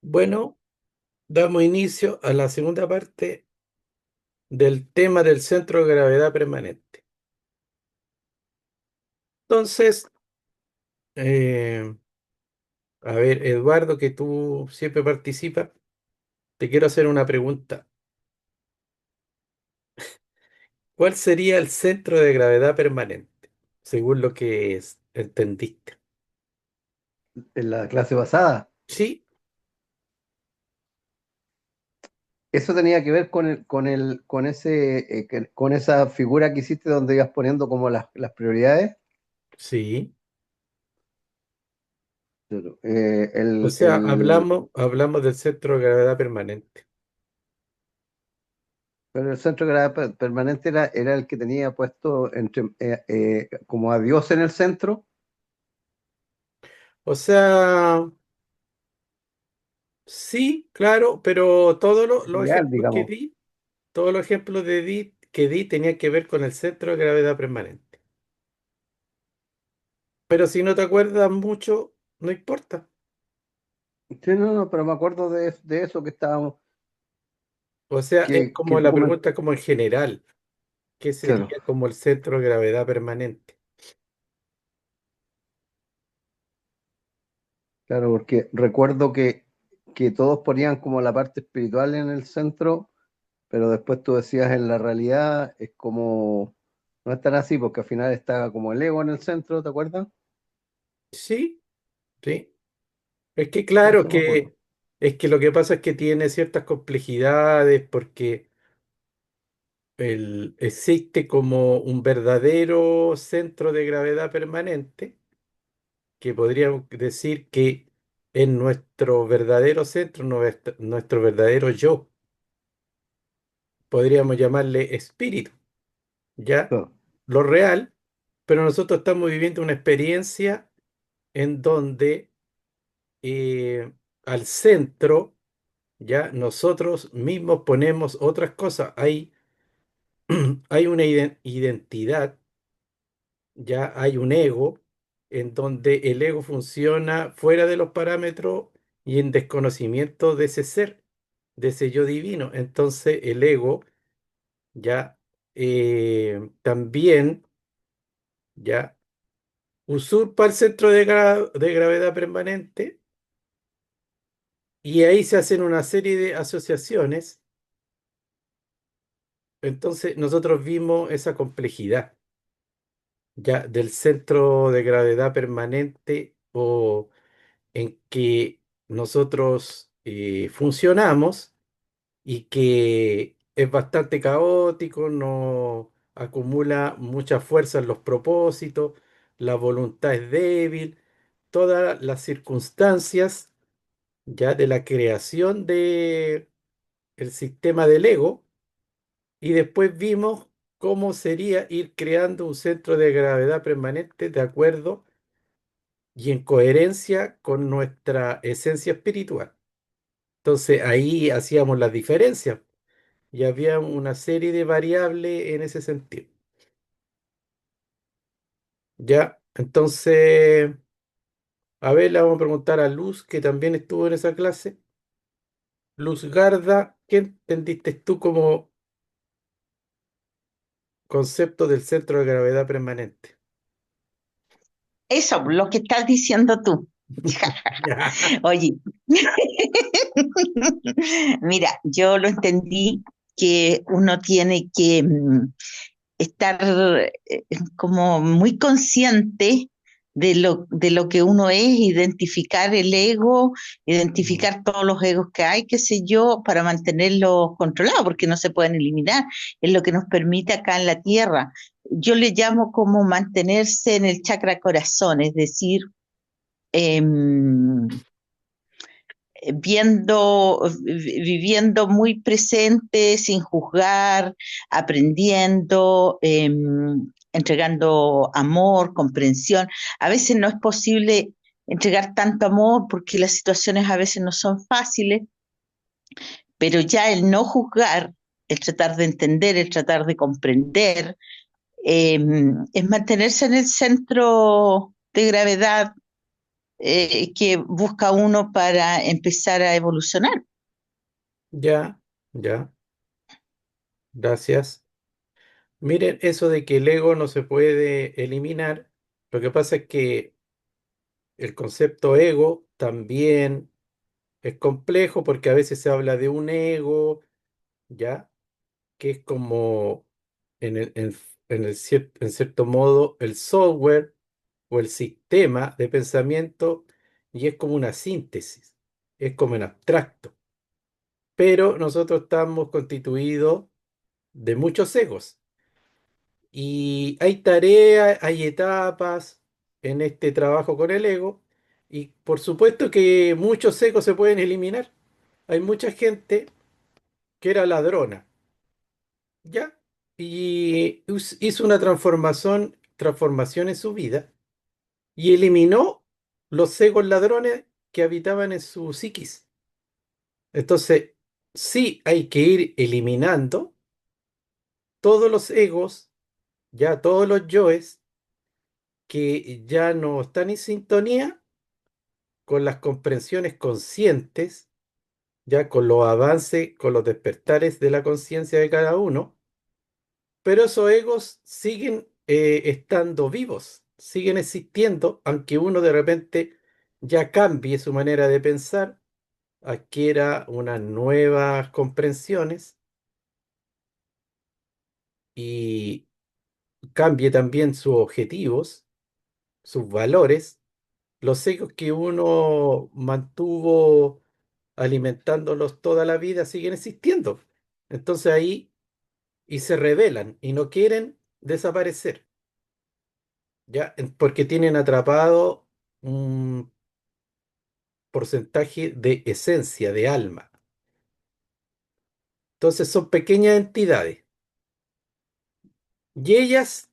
Bueno, damos inicio a la segunda parte del tema del centro de gravedad permanente. Entonces, eh, a ver, Eduardo, que tú siempre participas, te quiero hacer una pregunta. ¿Cuál sería el centro de gravedad permanente, según lo que entendiste? En la clase pasada. Sí, Eso tenía que ver con esa figura que hiciste donde ibas poniendo como las prioridades. sí. Claro. O sea, hablamos del centro de gravedad permanente. Pero el centro de gravedad permanente era el que tenía puesto como a Dios en el centro. O sea, sí, claro, pero todos los Ideal, ejemplos que digamos. di, todos los ejemplos que di tenían que ver con el centro de gravedad permanente. Pero si no te acuerdas mucho, no importa. Sí, no, no, pero me acuerdo de eso que estábamos, O sea, es que como tú la comentaste. pregunta como en general, ¿qué Claro, sería como el centro de gravedad permanente? claro, porque recuerdo que todos ponían como la parte espiritual en el centro. Pero después tú decías en la realidad es como, no es tan así, porque al final está como el ego en el centro, ¿te acuerdas? Sí, sí. Es que Sí, claro eso me acuerdo. es que lo que pasa es que tiene ciertas complejidades porque existe como un verdadero centro de gravedad permanente que podríamos decir que es nuestro verdadero centro, nuestro verdadero yo. Podríamos llamarle espíritu, ¿ya? Claro, Lo real, pero nosotros estamos viviendo una experiencia en donde al centro, ¿ya? Nosotros mismos ponemos otras cosas. Hay una identidad, ya hay un ego, en donde el ego funciona fuera de los parámetros y en desconocimiento de ese ser, de ese yo divino. Entonces el ego ya también ya usurpa el centro de gravedad permanente y ahí se hacen una serie de asociaciones. Entonces nosotros vimos esa complejidad ya del centro de gravedad permanente o en que nosotros funcionamos y que es bastante caótico, no acumula mucha fuerza en los propósitos, la voluntad es débil, todas las circunstancias ya de la creación de el sistema del ego y después vimos cómo sería ir creando un centro de gravedad permanente de acuerdo y en coherencia con nuestra esencia espiritual. Entonces ahí hacíamos las diferencias y había una serie de variables en ese sentido. Ya, entonces, a ver, le vamos a preguntar a Luz, que también estuvo en esa clase. Luz Garda, ¿qué entendiste tú como concepto del centro de gravedad permanente? Eso, lo que estás diciendo tú. Oye, mira, yo lo entendí que uno tiene que estar como muy consciente de lo que uno es, identificar el ego, identificar todos los egos que hay, qué sé yo, para mantenerlos controlados, porque no se pueden eliminar. Es lo que nos permite acá en la Tierra. Yo le llamo como mantenerse en el chakra corazón, es decir, eh, viviendo muy presente, sin juzgar, aprendiendo, entregando amor, comprensión. A veces no es posible entregar tanto amor porque las situaciones a veces no son fáciles, pero ya el no juzgar, el tratar de entender, el tratar de comprender, es mantenerse en el centro de gravedad que busca uno para empezar a evolucionar. Ya, ya, gracias. Miren, eso de que el ego no se puede eliminar, lo que pasa es que el concepto ego también es complejo porque a veces se habla de un ego, ¿ya? Que es como en cierto modo el software o el sistema de pensamiento y es como una síntesis, es como en abstracto. Pero nosotros estamos constituidos de muchos egos y hay tareas, hay etapas en este trabajo con el ego y por supuesto que muchos egos se pueden eliminar. Hay mucha gente que era ladrona, ¿ya? Y hizo una transformación en su vida y eliminó los egos ladrones que habitaban en su psiquis. Entonces, sí hay que ir eliminando todos los egos, ya todos los yoes que ya no están en sintonía con las comprensiones conscientes, ya con los avances, con los despertares de la conciencia de cada uno, pero esos egos siguen estando vivos, siguen existiendo, aunque uno de repente ya cambie su manera de pensar, adquiera unas nuevas comprensiones y cambie también sus objetivos, sus valores. Los egos que uno mantuvo alimentándolos toda la vida siguen existiendo. Entonces ahí y se rebelan y no quieren desaparecer, ¿ya? Porque tienen atrapado un porcentaje de esencia, de alma. Entonces son pequeñas entidades y ellas,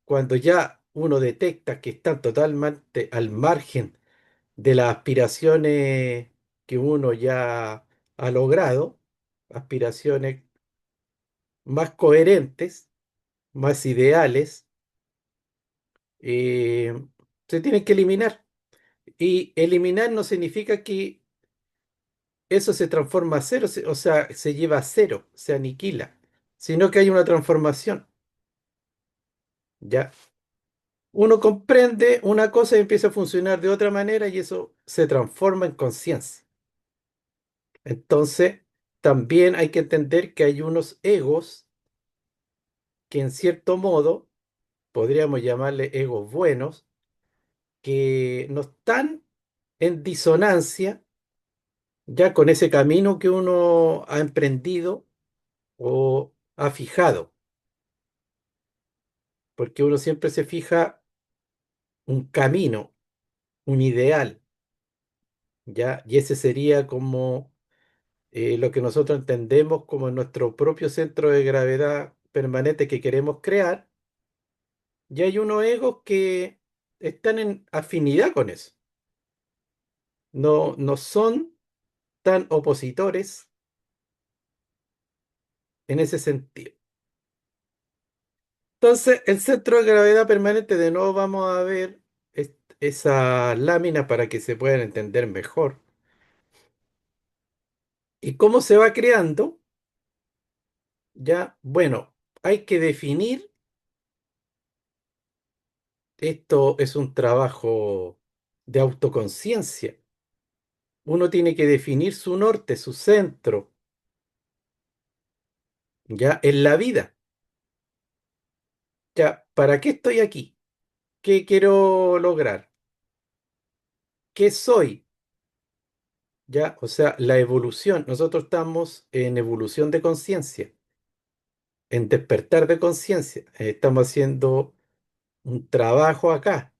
cuando ya uno detecta que están totalmente al margen de las aspiraciones que uno ya ha logrado, aspiraciones más coherentes, más ideales, eh, se tienen que eliminar. Y eliminar no significa que eso se transforma a cero, o sea, se lleva a cero, se aniquila, sino que hay una transformación, ¿ya? Uno comprende una cosa y empieza a funcionar de otra manera y eso se transforma en conciencia. Entonces, también hay que entender que hay unos egos que en cierto modo, podríamos llamarle egos buenos, que no están en disonancia ya con ese camino que uno ha emprendido o ha fijado, porque uno siempre se fija un camino, un ideal, ¿ya? Y ese sería como lo que nosotros entendemos como nuestro propio centro de gravedad permanente que queremos crear, y hay unos egos que están en afinidad con eso, no son tan opositores en ese sentido. Entonces, el centro de gravedad permanente, de nuevo vamos a ver esa lámina para que se puedan entender mejor. ¿Y cómo se va creando? Ya, bueno, hay que definir, esto es un trabajo de autoconciencia. Uno tiene que definir su norte, su centro, ya en la vida. Ya, ¿para qué estoy aquí? ¿Qué quiero lograr? ¿Qué soy? Ya, o sea, la evolución. Nosotros estamos en evolución de conciencia, en despertar de conciencia. Estamos haciendo un trabajo acá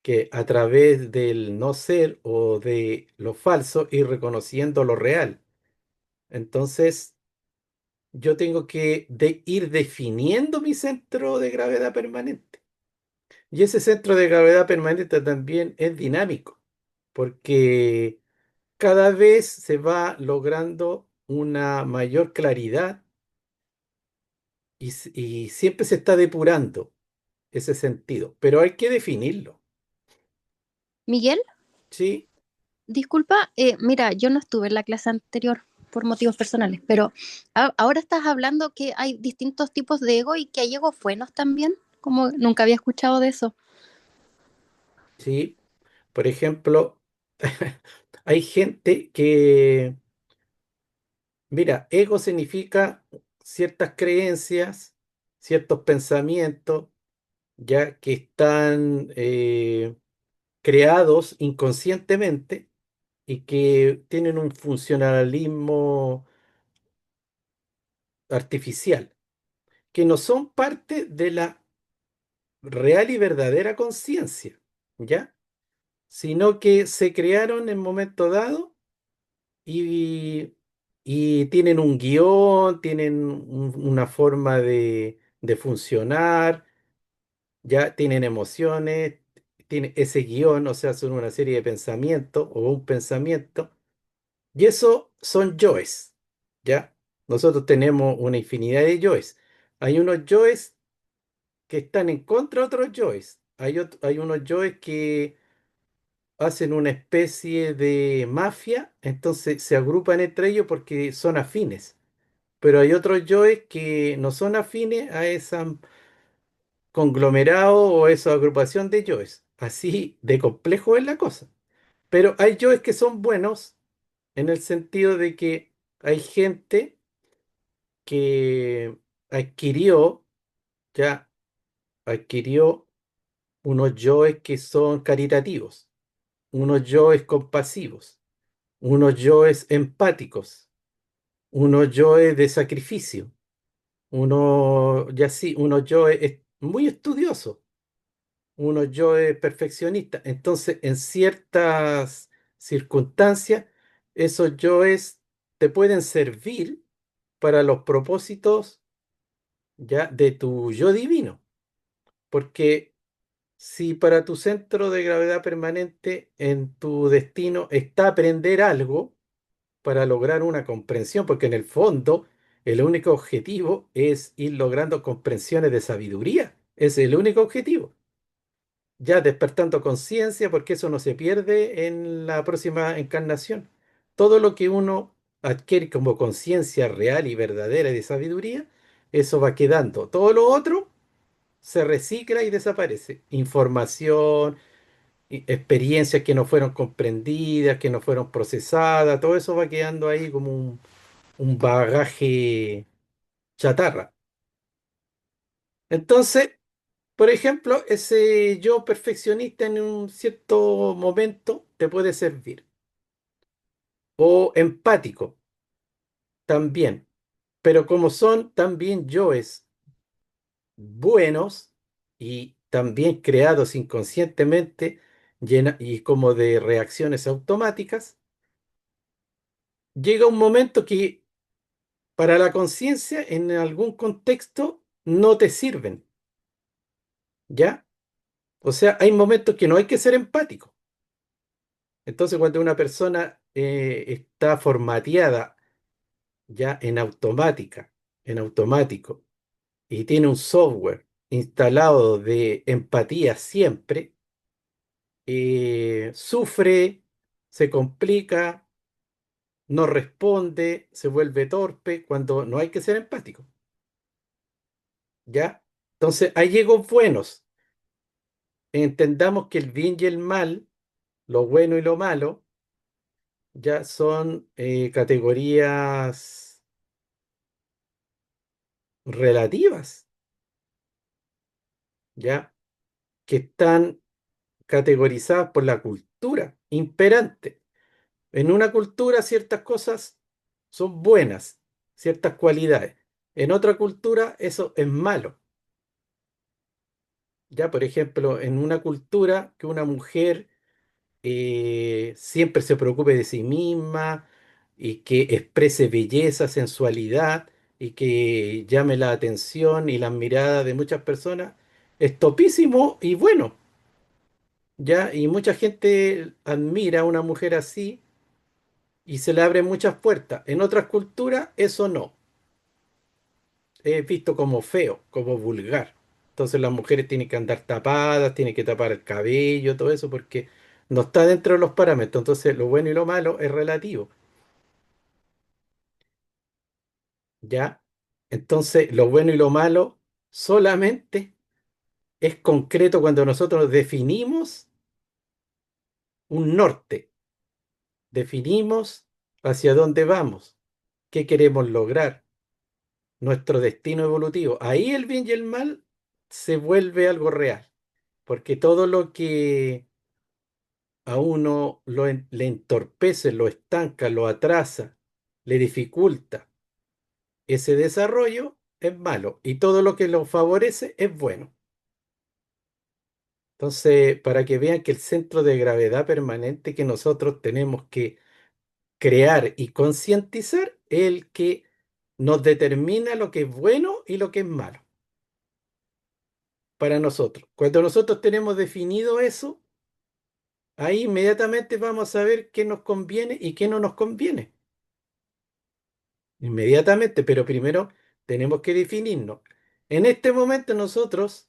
que a través del no ser o de lo falso ir reconociendo lo real. Entonces, yo tengo que ir definiendo mi centro de gravedad permanente. Y ese centro de gravedad permanente también es dinámico, porque cada vez se va logrando una mayor claridad y siempre se está depurando ese sentido, pero hay que definirlo. Miguel, Sí, disculpa, mira, yo no estuve en la clase anterior por motivos personales, pero ahora estás hablando que hay distintos tipos de ego y que hay egos buenos también, como nunca había escuchado de eso. sí. Por ejemplo, hay gente que, mira, ego significa ciertas creencias, ciertos pensamientos, ya que están creados inconscientemente y que tienen un funcionalismo artificial, que no son parte de la real y verdadera conciencia, ¿ya? Sino que se crearon en momento dado y, y tienen un guión, tienen una forma de funcionar, ya tienen emociones, tienen ese guión, o sea, son una serie de pensamientos o un pensamiento, y eso son yoes, ¿ya? Nosotros tenemos una infinidad de yoes. Hay unos yoes que están en contra de otros yoes. Hay unos yoes que hacen una especie de mafia, entonces se agrupan entre ellos porque son afines. Pero hay otros yoes que no son afines a ese conglomerado o esa agrupación de yoes. Así de complejo es la cosa. Pero hay yoes que son buenos en el sentido de que hay gente que adquirió, ya adquirió unos yoes que son caritativos, unos yoes compasivos, unos yoes empáticos, unos yoes de sacrificio, uno, ya sí, unos yoes muy estudiosos, unos yoes perfeccionistas. Entonces, en ciertas circunstancias, esos yoes te pueden servir para los propósitos ya de tu yo divino, porque si para tu centro de gravedad permanente en tu destino está aprender algo para lograr una comprensión, porque en el fondo el único objetivo es ir logrando comprensiones de sabiduría, es el único objetivo. Ya despertando conciencia, porque eso no se pierde en la próxima encarnación. Todo lo que uno adquiere como conciencia real y verdadera y de sabiduría, eso va quedando. Todo lo otro se recicla y desaparece. Información, experiencias que no fueron comprendidas, que no fueron procesadas, todo eso va quedando ahí como un bagaje chatarra. Entonces, por ejemplo, ese yo perfeccionista en un cierto momento te puede servir. O empático también. Pero como son también yoes buenos y también creados inconscientemente y como de reacciones automáticas, llega un momento que para la conciencia en algún contexto no te sirven, ¿ya? O sea, hay momentos que no hay que ser empático. Entonces, cuando una persona está formateada ya en automático, y tiene un software instalado de empatía siempre, sufre, se complica, no responde, se vuelve torpe cuando no hay que ser empático, ¿ya? Entonces, hay egos buenos. Entendamos que el bien y el mal, lo bueno y lo malo, ya son categorías relativas, ¿ya? Que están categorizadas por la cultura imperante. En una cultura ciertas cosas son buenas, ciertas cualidades. En otra cultura eso es malo. Ya, por ejemplo, en una cultura que una mujer siempre se preocupe de sí misma y que exprese belleza, sensualidad y que llame la atención y las miradas de muchas personas, es topísimo y bueno, ¿ya? Y mucha gente admira a una mujer así y se le abren muchas puertas. En otras culturas eso no, es visto como feo, como vulgar. Entonces las mujeres tienen que andar tapadas, tienen que tapar el cabello, todo eso, porque no está dentro de los parámetros. Entonces, lo bueno y lo malo es relativo, ¿ya? Entonces, lo bueno y lo malo solamente es concreto cuando nosotros definimos un norte, definimos hacia dónde vamos, qué queremos lograr, nuestro destino evolutivo. Ahí el bien y el mal se vuelve algo real, porque todo lo que a uno le entorpece, lo estanca, lo atrasa, le dificulta ese desarrollo, es malo, y todo lo que lo favorece es bueno. Entonces, para que vean que el centro de gravedad permanente que nosotros tenemos que crear y concientizar es el que nos determina lo que es bueno y lo que es malo para nosotros. Cuando nosotros tenemos definido eso, ahí inmediatamente vamos a ver qué nos conviene y qué no nos conviene. Inmediatamente, pero primero tenemos que definirnos. En este momento nosotros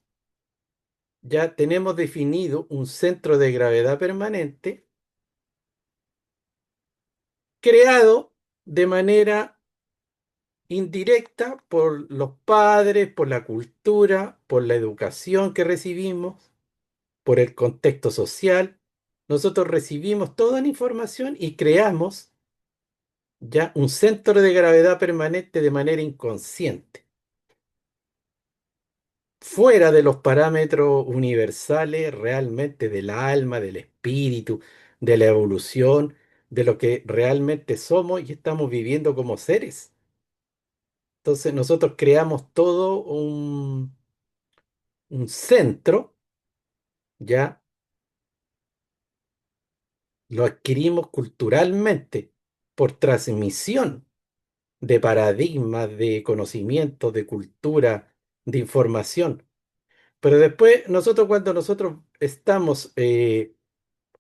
ya tenemos definido un centro de gravedad permanente creado de manera indirecta por los padres, por la cultura, por la educación que recibimos, por el contexto social. Nosotros recibimos toda la información y creamos ya un centro de gravedad permanente de manera inconsciente, fuera de los parámetros universales realmente del alma, del espíritu, de la evolución, de lo que realmente somos y estamos viviendo como seres. Entonces nosotros creamos todo un centro, ya lo adquirimos culturalmente por transmisión de paradigmas, de conocimiento, de cultura, de información. Pero después nosotros cuando nosotros estamos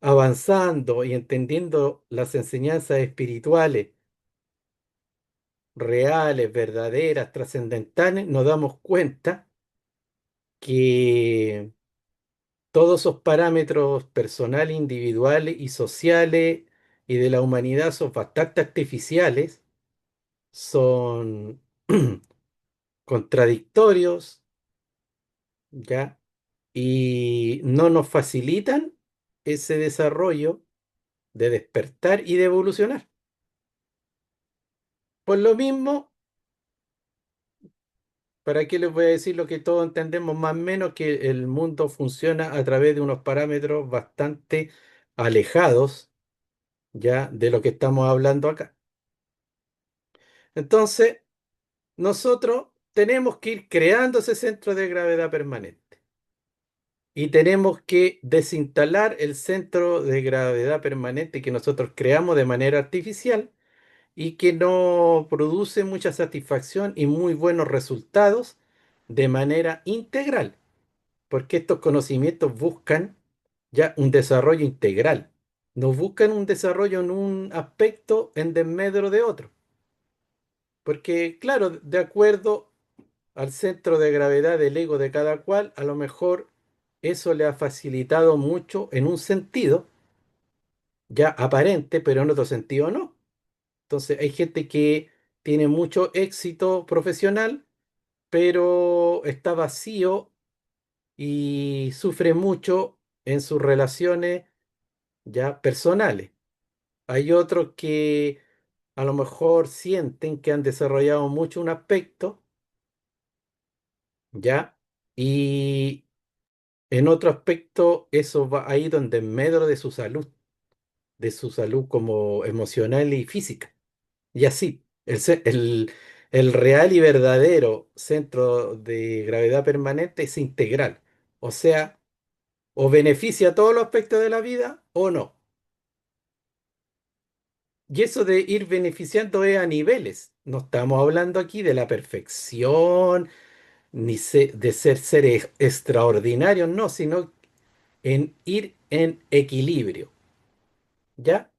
avanzando y entendiendo las enseñanzas espirituales reales, verdaderas, trascendentales, nos damos cuenta que todos esos parámetros personales, individuales y sociales y de la humanidad son bastante artificiales, son contradictorios, ¿ya? Y no nos facilitan ese desarrollo de despertar y de evolucionar. Por lo mismo, ¿para qué les voy a decir lo que todos entendemos más o menos? Que el mundo funciona a través de unos parámetros bastante alejados ya de lo que estamos hablando acá. Entonces, nosotros tenemos que ir creando ese centro de gravedad permanente y tenemos que desinstalar el centro de gravedad permanente que nosotros creamos de manera artificial y que no produce mucha satisfacción y muy buenos resultados de manera integral, porque estos conocimientos buscan ya un desarrollo integral, no buscan un desarrollo en un aspecto en desmedro de otro, porque claro, de acuerdo al centro de gravedad del ego de cada cual, a lo mejor eso le ha facilitado mucho en un sentido ya aparente, pero en otro sentido no. Entonces hay gente que tiene mucho éxito profesional, pero está vacío y sufre mucho en sus relaciones ya personales. Hay otros que a lo mejor sienten que han desarrollado mucho un aspecto, ya, y en otro aspecto eso va ahí donde en medio de su salud como emocional y física. Y así, el real y verdadero centro de gravedad permanente es integral. O sea, o beneficia todos los aspectos de la vida o no. Y eso de ir beneficiando es a niveles. No estamos hablando aquí de la perfección, ni de ser seres extraordinarios, no, sino en ir en equilibrio. ¿Ya?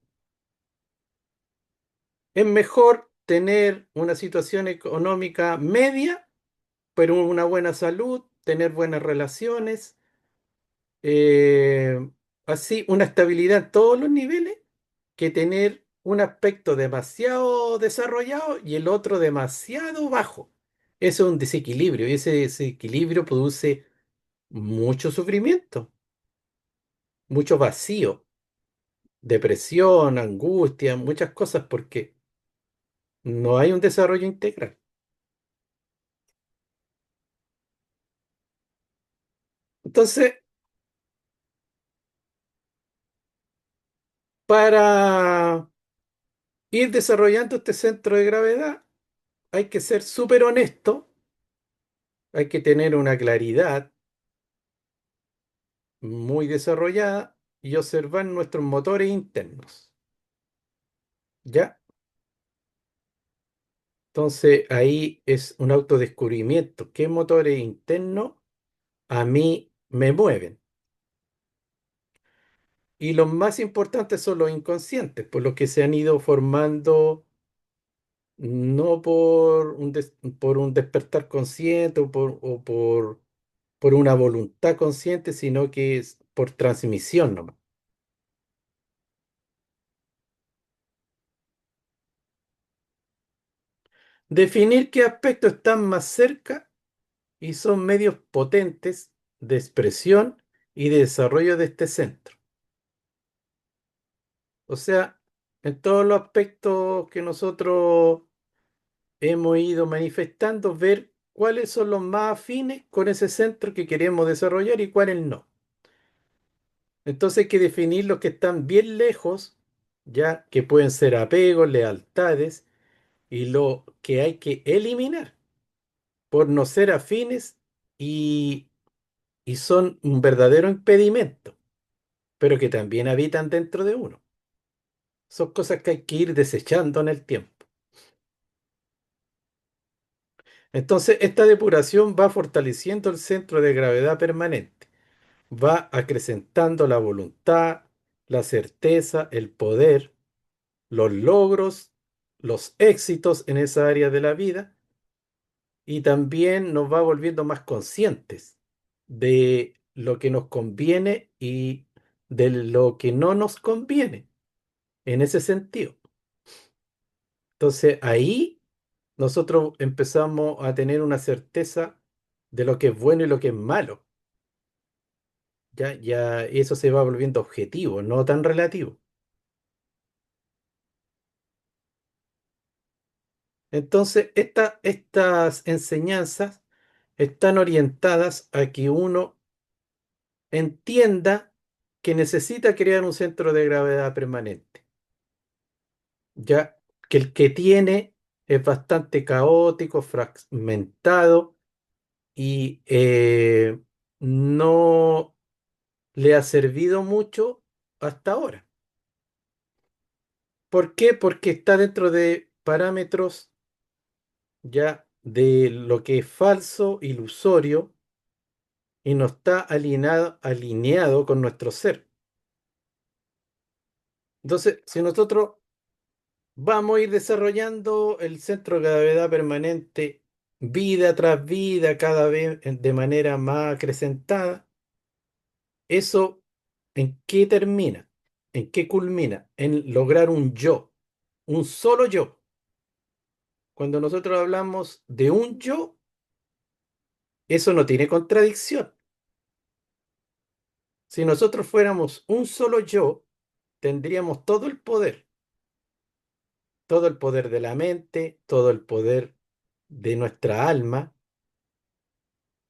Es mejor tener una situación económica media, pero una buena salud, tener buenas relaciones, así una estabilidad en todos los niveles que tener un aspecto demasiado desarrollado y el otro demasiado bajo. Eso es un desequilibrio y ese desequilibrio produce mucho sufrimiento, mucho vacío, depresión, angustia, muchas cosas porque no hay un desarrollo integral. Entonces, para ir desarrollando este centro de gravedad, hay que ser súper honesto, hay que tener una claridad muy desarrollada y observar nuestros motores internos. ¿Ya? Entonces ahí es un autodescubrimiento. ¿Qué motores internos a mí me mueven? Y los más importantes son los inconscientes, por los que se han ido formando no por un despertar consciente por una voluntad consciente, sino que es por transmisión nomás. Definir qué aspectos están más cerca y son medios potentes de expresión y de desarrollo de este centro. O sea, en todos los aspectos que nosotros hemos ido manifestando, ver cuáles son los más afines con ese centro que queremos desarrollar y cuáles no. Entonces hay que definir los que están bien lejos, ya que pueden ser apegos, lealtades, y lo que hay que eliminar por no ser afines y, y son un verdadero impedimento, pero que también habitan dentro de uno. Son cosas que hay que ir desechando en el tiempo. Entonces, esta depuración va fortaleciendo el centro de gravedad permanente, va acrecentando la voluntad, la certeza, el poder, los logros, los éxitos en esa área de la vida y también nos va volviendo más conscientes de lo que nos conviene y de lo que no nos conviene en ese sentido. Entonces, ahí nosotros empezamos a tener una certeza de lo que es bueno y lo que es malo. Ya eso se va volviendo objetivo, no tan relativo. Entonces, estas enseñanzas están orientadas a que uno entienda que necesita crear un centro de gravedad permanente, ya que el que tiene es bastante caótico, fragmentado y no le ha servido mucho hasta ahora. ¿Por qué? Porque está dentro de parámetros ya de lo que es falso, ilusorio, y no está alineado con nuestro ser. Entonces, si nosotros vamos a ir desarrollando el centro de gravedad permanente vida tras vida, cada vez de manera más acrecentada, ¿eso en qué termina? ¿En qué culmina? En lograr un yo, un solo yo. Cuando nosotros hablamos de un yo, eso no tiene contradicción. Si nosotros fuéramos un solo yo, tendríamos todo el poder de la mente, todo el poder de nuestra alma,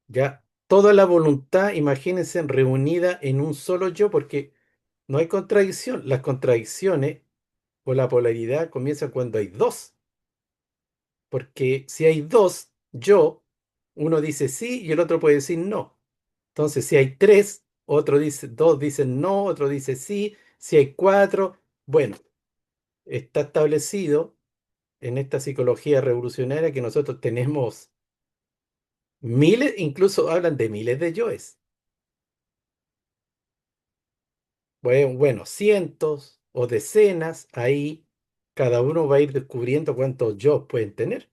ya toda la voluntad, imagínense, reunida en un solo yo, porque no hay contradicción. Las contradicciones o la polaridad comienza cuando hay dos, porque si hay dos yo, uno dice sí y el otro puede decir no. Entonces, si hay tres, otro dice, dos dicen no, otro dice sí. Si hay cuatro, bueno, está establecido en esta psicología revolucionaria que nosotros tenemos miles, incluso hablan de miles de yoes. Bueno, cientos o decenas, ahí cada uno va a ir descubriendo cuántos yo pueden tener.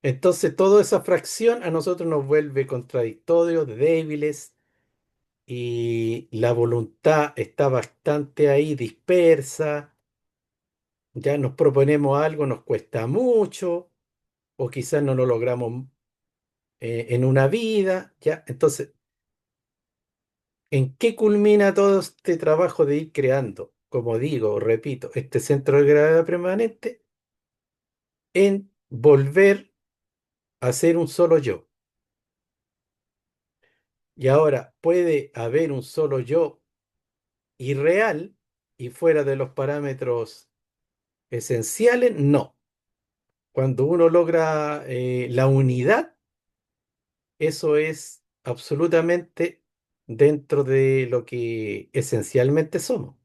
Entonces, toda esa fracción a nosotros nos vuelve contradictorios, débiles, y la voluntad está bastante ahí dispersa, ya nos proponemos algo, nos cuesta mucho, o quizás no lo logramos en una vida, ya. Entonces, ¿en qué culmina todo este trabajo de ir creando, como digo, repito, este centro de gravedad permanente? En volver a ser un solo yo. Y ahora, ¿puede haber un solo yo irreal y fuera de los parámetros esenciales? No. Cuando uno logra la unidad, eso es absolutamente dentro de lo que esencialmente somos.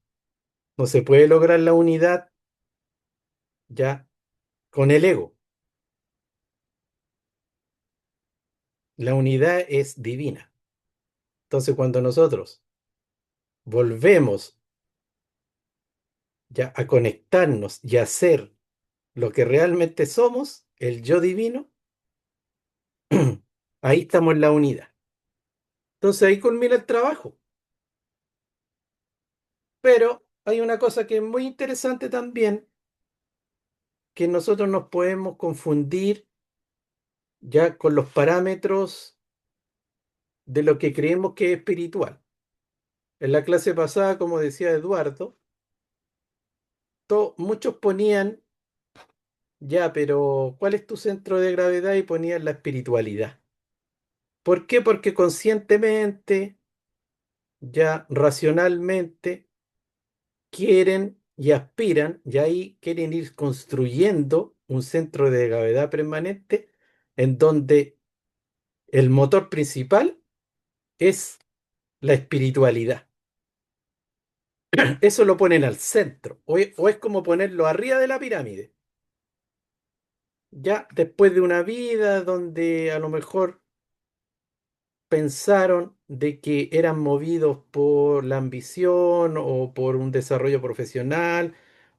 No se puede lograr la unidad ya con el ego. La unidad es divina. Entonces, cuando nosotros volvemos ya a conectarnos y a ser lo que realmente somos, el yo divino, ahí estamos en la unidad. Entonces ahí culmina el trabajo. Pero hay una cosa que es muy interesante también, que nosotros nos podemos confundir ya con los parámetros de lo que creemos que es espiritual. En la clase pasada, como decía Eduardo, muchos ponían, ya, pero ¿cuál es tu centro de gravedad? Y ponían la espiritualidad. ¿Por qué? Porque conscientemente, ya racionalmente, quieren y aspiran, y ahí quieren ir construyendo un centro de gravedad permanente en donde el motor principal es la espiritualidad. Eso lo ponen al centro, o es como ponerlo arriba de la pirámide. Ya después de una vida donde a lo mejor pensaron de que eran movidos por la ambición o por un desarrollo profesional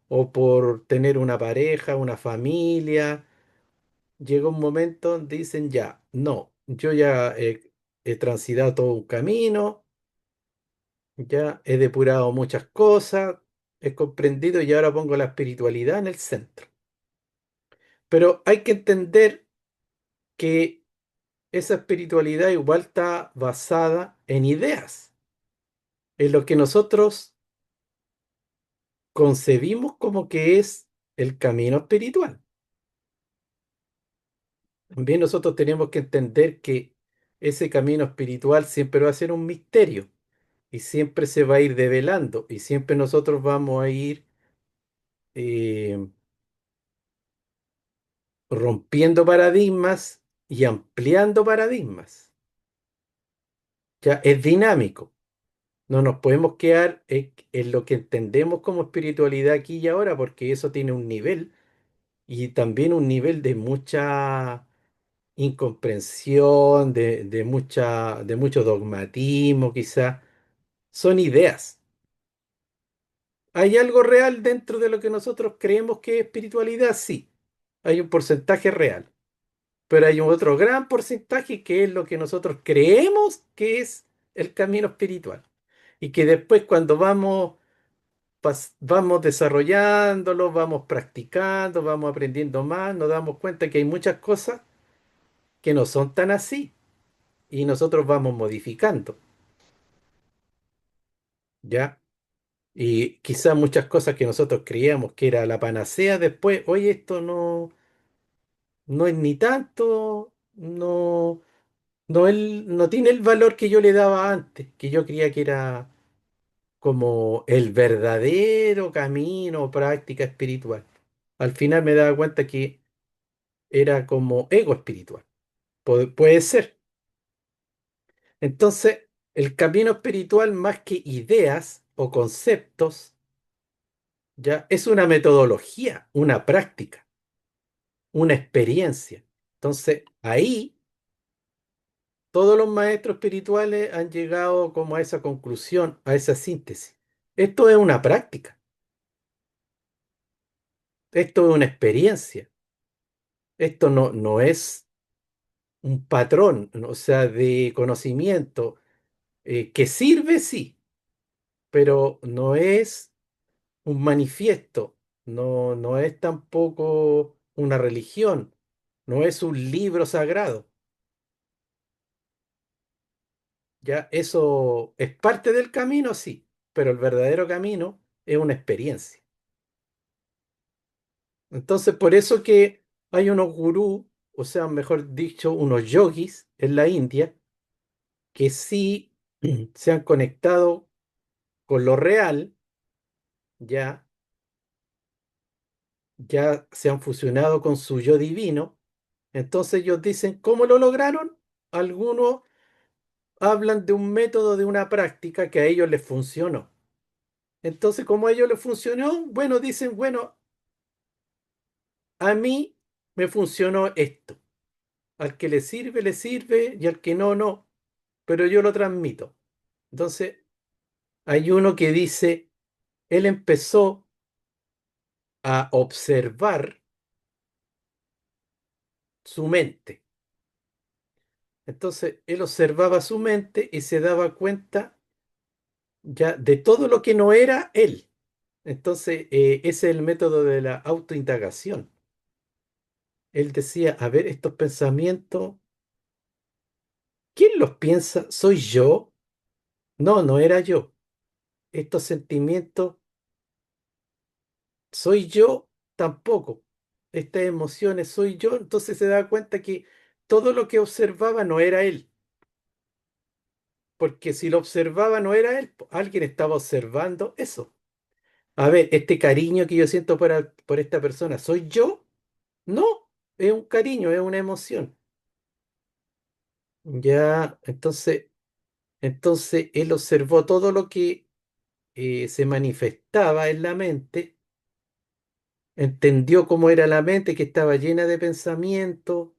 o por tener una pareja, una familia. Llega un momento donde dicen ya, no, yo ya he transitado todo un camino, ya he depurado muchas cosas, he comprendido y ahora pongo la espiritualidad en el centro. Pero hay que entender que esa espiritualidad igual está basada en ideas, en lo que nosotros concebimos como que es el camino espiritual. También nosotros tenemos que entender que ese camino espiritual siempre va a ser un misterio y siempre se va a ir develando y siempre nosotros vamos a ir eh, rompiendo paradigmas y ampliando paradigmas. Ya es dinámico. No nos podemos quedar en lo que entendemos como espiritualidad aquí y ahora, porque eso tiene un nivel y también un nivel de mucha incomprensión, de mucho dogmatismo, quizá. Son ideas. ¿Hay algo real dentro de lo que nosotros creemos que es espiritualidad? Sí, hay un porcentaje real, pero hay un otro gran porcentaje que es lo que nosotros creemos que es el camino espiritual. Y que después cuando vamos desarrollándolo, vamos practicando, vamos aprendiendo más, nos damos cuenta que hay muchas cosas que no son tan así y nosotros vamos modificando, ¿ya? Y quizás muchas cosas que nosotros creíamos que era la panacea después, oye, esto no es ni tanto, no tiene el valor que yo le daba antes, que yo creía que era como el verdadero camino o práctica espiritual. Al final me daba cuenta que era como ego espiritual. Puede ser. Entonces, el camino espiritual, más que ideas o conceptos, ya es una metodología, una práctica, una experiencia. Entonces, ahí todos los maestros espirituales han llegado como a esa conclusión, a esa síntesis. Esto es una práctica, esto es una experiencia, esto no es un patrón, o sea, de conocimiento, Que sirve, sí, pero no es un manifiesto, no es tampoco una religión, no es un libro sagrado. Ya eso es parte del camino, sí, pero el verdadero camino es una experiencia. Entonces, por eso que hay unos gurús, o sea, mejor dicho, unos yogis en la India, que sí se han conectado con lo real, ya, ya se han fusionado con su yo divino. Entonces ellos dicen, ¿cómo lo lograron? Algunos hablan de un método, de una práctica que a ellos les funcionó. Entonces, como a ellos les funcionó, bueno, dicen, bueno, a mí me funcionó esto. Al que le sirve y al que no, no. Pero yo lo transmito. Entonces, hay uno que dice, él empezó a observar su mente. Entonces, él observaba su mente y se daba cuenta ya de todo lo que no era él. Entonces, ese es el método de la autoindagación. Él decía, a ver, estos pensamientos, ¿quién los piensa? ¿Soy yo? No, no era yo. Estos sentimientos, ¿soy yo? Tampoco. Estas emociones, ¿soy yo? Entonces se da cuenta que todo lo que observaba no era él. Porque si lo observaba no era él, alguien estaba observando eso. A ver, este cariño que yo siento por esta persona, ¿soy yo? No, es un cariño, es una emoción. Ya, entonces él observó todo lo que se manifestaba en la mente, entendió cómo era la mente, que estaba llena de pensamientos,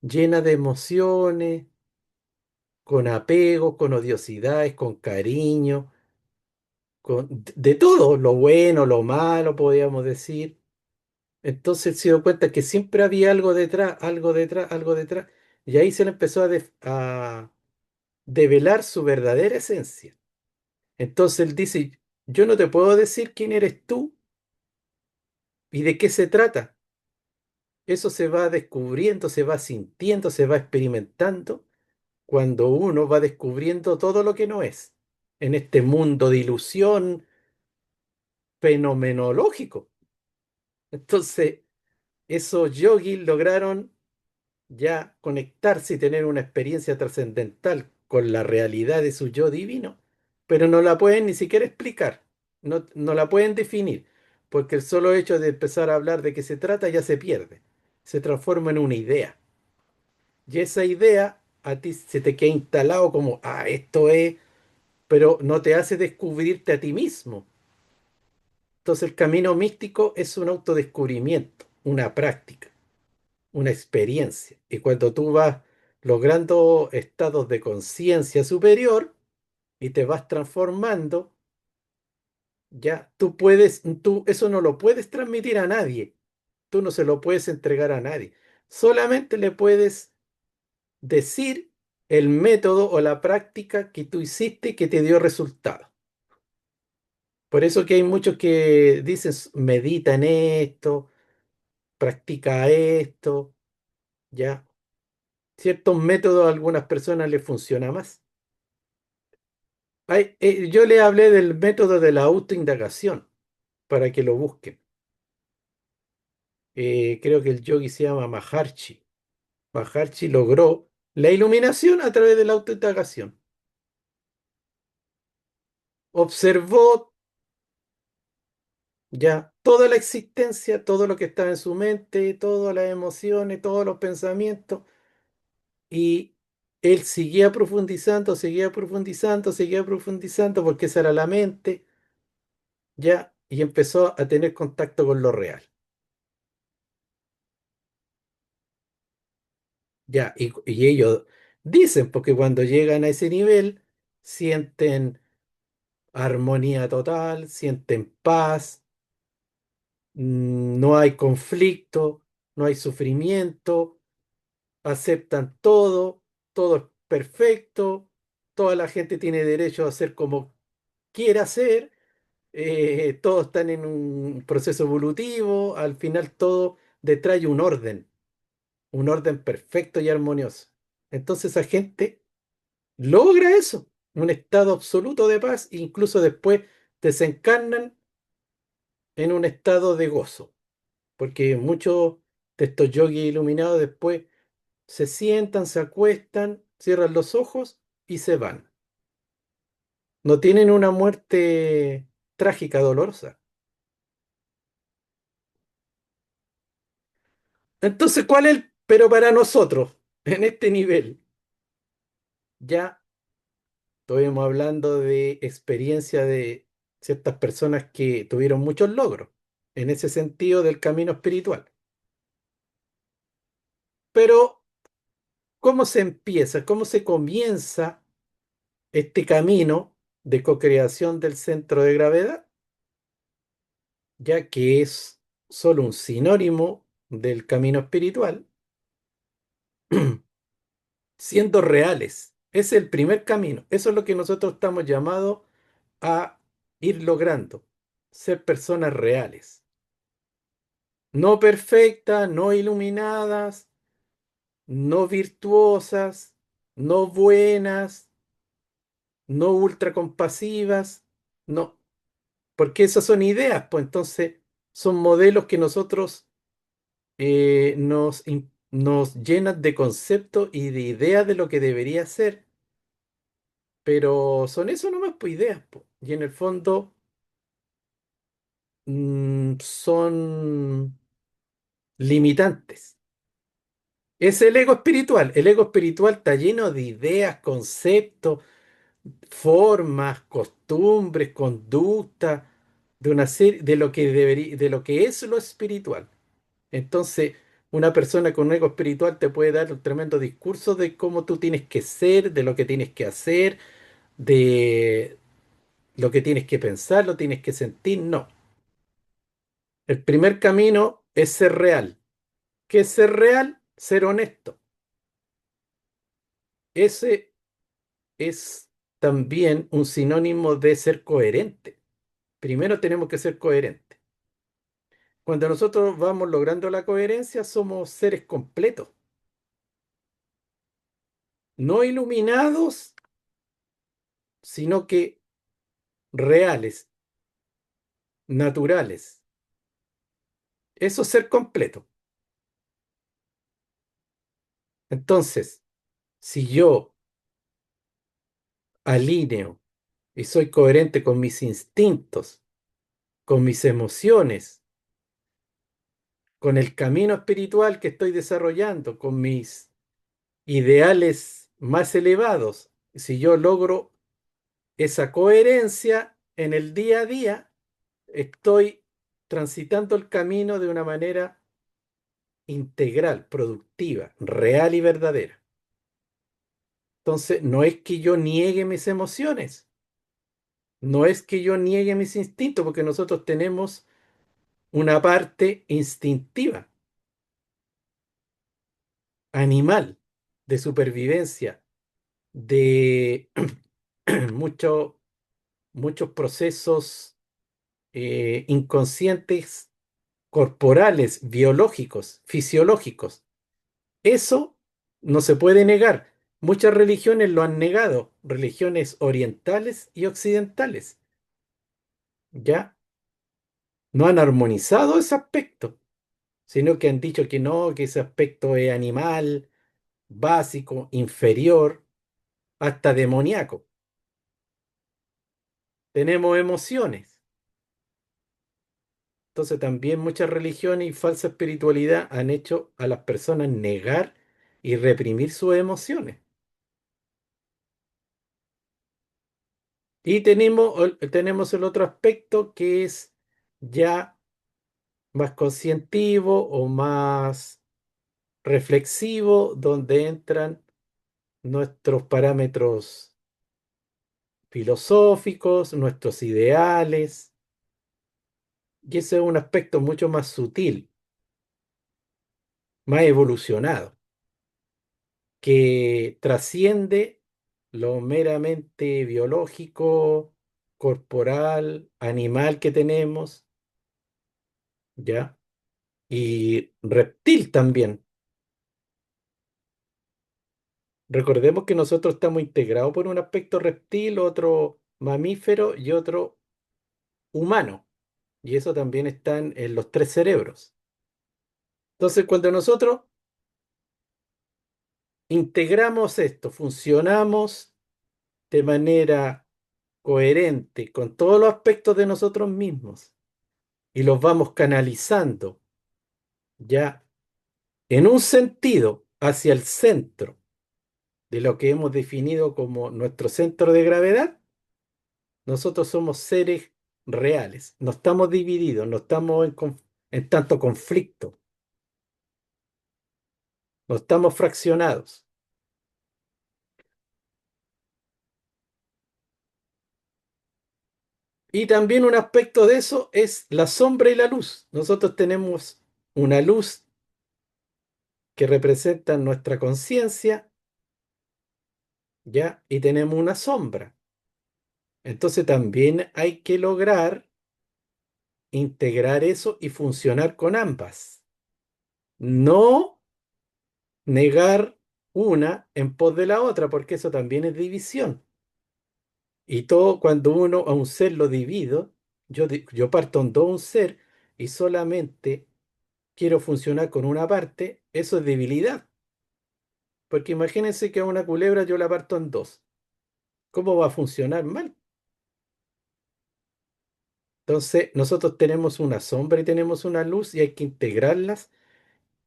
llena de emociones, con apegos, con odiosidades, con cariño, de todo, lo bueno, lo malo, podríamos decir. Entonces él se dio cuenta que siempre había algo detrás, algo detrás, algo detrás. Y ahí se le empezó a develar su verdadera esencia. Entonces él dice, yo no te puedo decir quién eres tú y de qué se trata. Eso se va descubriendo, se va sintiendo, se va experimentando cuando uno va descubriendo todo lo que no es en este mundo de ilusión fenomenológico. Entonces, esos yogis lograron ya conectarse y tener una experiencia trascendental con la realidad de su yo divino, pero no la pueden ni siquiera explicar, no la pueden definir, porque el solo hecho de empezar a hablar de qué se trata ya se pierde, se transforma en una idea. Y esa idea a ti se te queda instalado como, ah, esto es, pero no te hace descubrirte a ti mismo. Entonces el camino místico es un autodescubrimiento, una práctica, una experiencia. Y cuando tú vas logrando estados de conciencia superior y te vas transformando, ya tú eso no lo puedes transmitir a nadie, tú no se lo puedes entregar a nadie, solamente le puedes decir el método o la práctica que tú hiciste que te dio resultado. Por eso que hay muchos que dicen, medita en esto, practica esto, ya. Ciertos métodos a algunas personas les funciona más. Yo le hablé del método de la autoindagación para que lo busquen. Creo que el yogi se llama Maharshi. Maharshi logró la iluminación a través de la autoindagación. Observó ya toda la existencia, todo lo que estaba en su mente, todas las emociones, todos los pensamientos, y él seguía profundizando, seguía profundizando, seguía profundizando, porque esa era la mente, ya, y empezó a tener contacto con lo real. Ya, y ellos dicen, porque cuando llegan a ese nivel, sienten armonía total, sienten paz, no hay conflicto, no hay sufrimiento, aceptan todo, todo es perfecto, toda la gente tiene derecho a hacer como quiera hacer, todos están en un proceso evolutivo, al final todo detrae un orden perfecto y armonioso. Entonces esa gente logra eso, un estado absoluto de paz, e incluso después desencarnan en un estado de gozo, porque muchos de estos yogis iluminados después se sientan, se acuestan, cierran los ojos y se van. No tienen una muerte trágica, dolorosa. Entonces, ¿cuál es el pero para nosotros en este nivel? Ya estuvimos hablando de experiencia de ciertas personas que tuvieron muchos logros en ese sentido del camino espiritual. Pero, ¿cómo se empieza? ¿Cómo se comienza este camino de co-creación del centro de gravedad? Ya que es solo un sinónimo del camino espiritual, siendo reales. Es el primer camino. Eso es lo que nosotros estamos llamados a ir logrando, ser personas reales. No perfectas, no iluminadas, no virtuosas, no buenas, no ultra compasivas, no, porque esas son ideas, pues entonces son modelos que nosotros nos llenan de conceptos y de ideas de lo que debería ser, pero son eso nomás, pues ideas, pues. Y en el fondo son limitantes. Es el ego espiritual. El ego espiritual está lleno de ideas, conceptos, formas, costumbres, conductas, de una serie, de lo que debería, de lo que es lo espiritual. Entonces, una persona con un ego espiritual te puede dar un tremendo discurso de cómo tú tienes que ser, de lo que tienes que hacer, de lo que tienes que pensar, lo tienes que sentir. No. El primer camino es ser real. ¿Qué es ser real? Ser honesto. Ese es también un sinónimo de ser coherente. Primero tenemos que ser coherentes. Cuando nosotros vamos logrando la coherencia, somos seres completos, no iluminados, sino que reales, naturales. Eso es ser completo. Entonces, si yo alineo y soy coherente con mis instintos, con mis emociones, con el camino espiritual que estoy desarrollando, con mis ideales más elevados, si yo logro esa coherencia en el día a día, estoy transitando el camino de una manera integral, productiva, real y verdadera. Entonces, no es que yo niegue mis emociones, no es que yo niegue mis instintos, porque nosotros tenemos una parte instintiva, animal, de supervivencia, de mucho- muchos procesos inconscientes corporales, biológicos, fisiológicos. Eso no se puede negar. Muchas religiones lo han negado, religiones orientales y occidentales. Ya no han armonizado ese aspecto, sino que han dicho que no, que ese aspecto es animal, básico, inferior, hasta demoníaco. Tenemos emociones. Entonces también muchas religiones y falsa espiritualidad han hecho a las personas negar y reprimir sus emociones. Y tenemos el otro aspecto que es ya más conscientivo o más reflexivo, donde entran nuestros parámetros filosóficos, nuestros ideales, y ese es un aspecto mucho más sutil, más evolucionado, que trasciende lo meramente biológico, corporal, animal que tenemos, ¿ya? Y reptil también. Recordemos que nosotros estamos integrados por un aspecto reptil, otro mamífero y otro humano. Y eso también está en los tres cerebros. Entonces, cuando nosotros integramos esto, funcionamos de manera coherente con todos los aspectos de nosotros mismos y los vamos canalizando ya en un sentido hacia el centro de lo que hemos definido como nuestro centro de gravedad, nosotros somos seres reales, no estamos divididos, no estamos en tanto conflicto, no estamos fraccionados. Y también un aspecto de eso es la sombra y la luz. Nosotros tenemos una luz que representa nuestra conciencia, ¿ya? Y tenemos una sombra. Entonces también hay que lograr integrar eso y funcionar con ambas. No negar una en pos de la otra, porque eso también es división. Y todo cuando uno a un ser lo divido, yo parto en dos un ser y solamente quiero funcionar con una parte, eso es debilidad. Porque imagínense que a una culebra yo la parto en dos. ¿Cómo va a funcionar mal? Entonces, nosotros tenemos una sombra y tenemos una luz y hay que integrarlas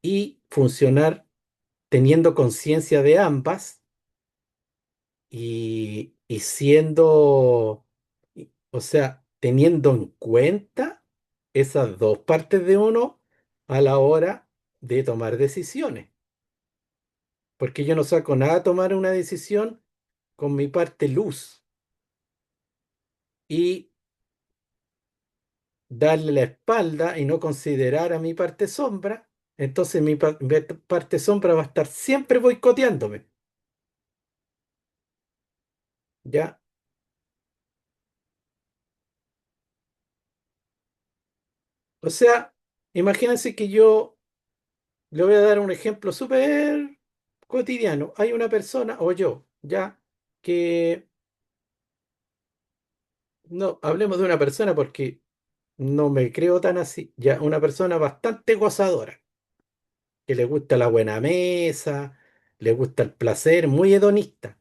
y funcionar teniendo conciencia de ambas y siendo, o sea, teniendo en cuenta esas dos partes de uno a la hora de tomar decisiones. Porque yo no saco nada a tomar una decisión con mi parte luz y darle la espalda y no considerar a mi parte sombra, entonces mi parte sombra va a estar siempre boicoteándome, ¿ya? O sea, imagínense que yo le voy a dar un ejemplo súper cotidiano. Hay una persona, o yo, ¿ya? Que no, hablemos de una persona porque no me creo tan así, ya, una persona bastante gozadora, que le gusta la buena mesa, le gusta el placer, muy hedonista.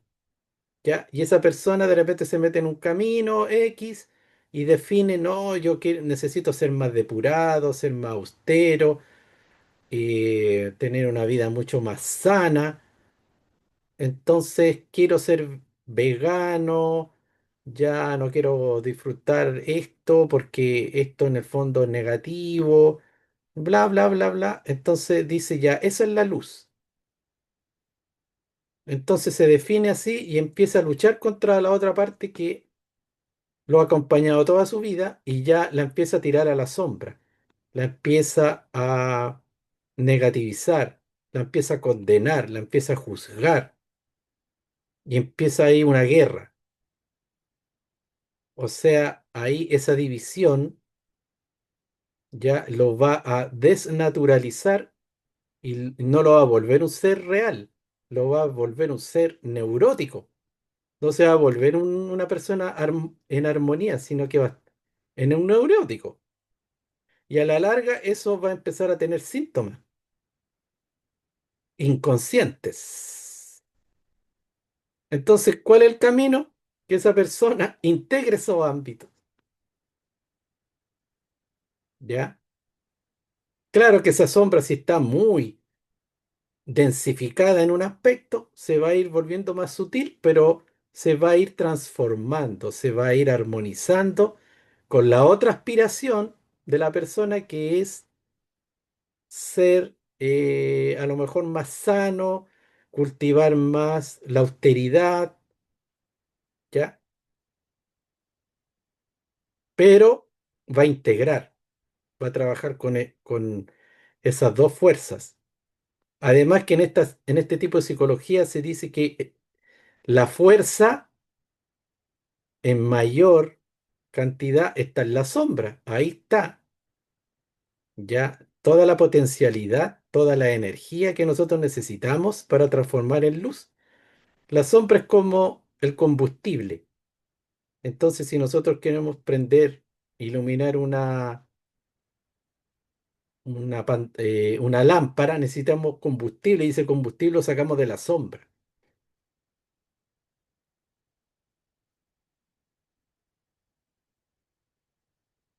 ¿Ya? Y esa persona de repente se mete en un camino X y define, no, necesito ser más depurado, ser más austero, tener una vida mucho más sana. Entonces quiero ser vegano, ya no quiero disfrutar esto porque esto en el fondo es negativo, bla, bla, bla, bla. Entonces dice ya, esa es la luz. Entonces se define así y empieza a luchar contra la otra parte que lo ha acompañado toda su vida y ya la empieza a tirar a la sombra, la empieza a negativizar, la empieza a condenar, la empieza a juzgar y empieza ahí una guerra. O sea, ahí esa división ya lo va a desnaturalizar y no lo va a volver un ser real, lo va a volver un ser neurótico. No se va a volver una persona en armonía, sino que va en un neurótico. Y a la larga eso va a empezar a tener síntomas inconscientes. Entonces, ¿cuál es el camino? Que esa persona integre esos ámbitos, ¿ya? Claro que esa sombra, si está muy densificada en un aspecto, se va a ir volviendo más sutil, pero se va a ir transformando, se va a ir armonizando con la otra aspiración de la persona que es ser a lo mejor más sano, cultivar más la austeridad, ¿ya? Pero va a integrar, va a trabajar con esas dos fuerzas. Además que en este tipo de psicología se dice que La fuerza en mayor cantidad está en la sombra. Ahí está ya toda la potencialidad, toda la energía que nosotros necesitamos para transformar en luz. La sombra es como el combustible. Entonces, si nosotros queremos prender, iluminar una lámpara, necesitamos combustible y ese combustible lo sacamos de la sombra.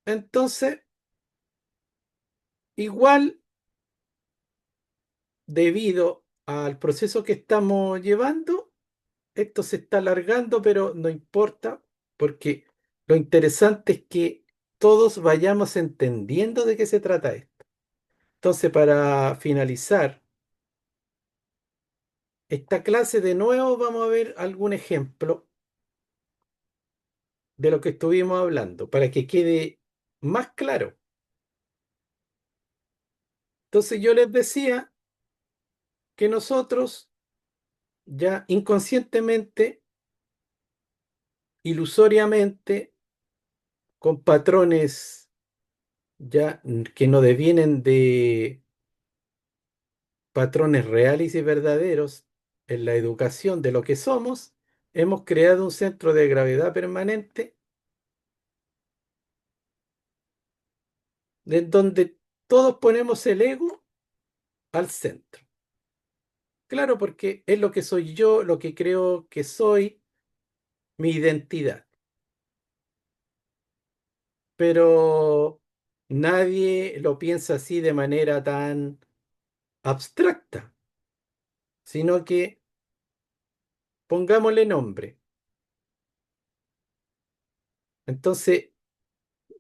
Entonces, igual, debido al proceso que estamos llevando, esto se está alargando, pero no importa, porque lo interesante es que todos vayamos entendiendo de qué se trata esto. Entonces, para finalizar esta clase, de nuevo vamos a ver algún ejemplo de lo que estuvimos hablando, para que quede más claro. Entonces, yo les decía que nosotros ya inconscientemente, ilusoriamente, con patrones ya que no devienen de patrones reales y verdaderos en la educación de lo que somos, hemos creado un centro de gravedad permanente en donde todos ponemos el ego al centro. Claro, porque es lo que soy yo, lo que creo que soy, mi identidad. Pero nadie lo piensa así de manera tan abstracta, sino que pongámosle nombre. Entonces,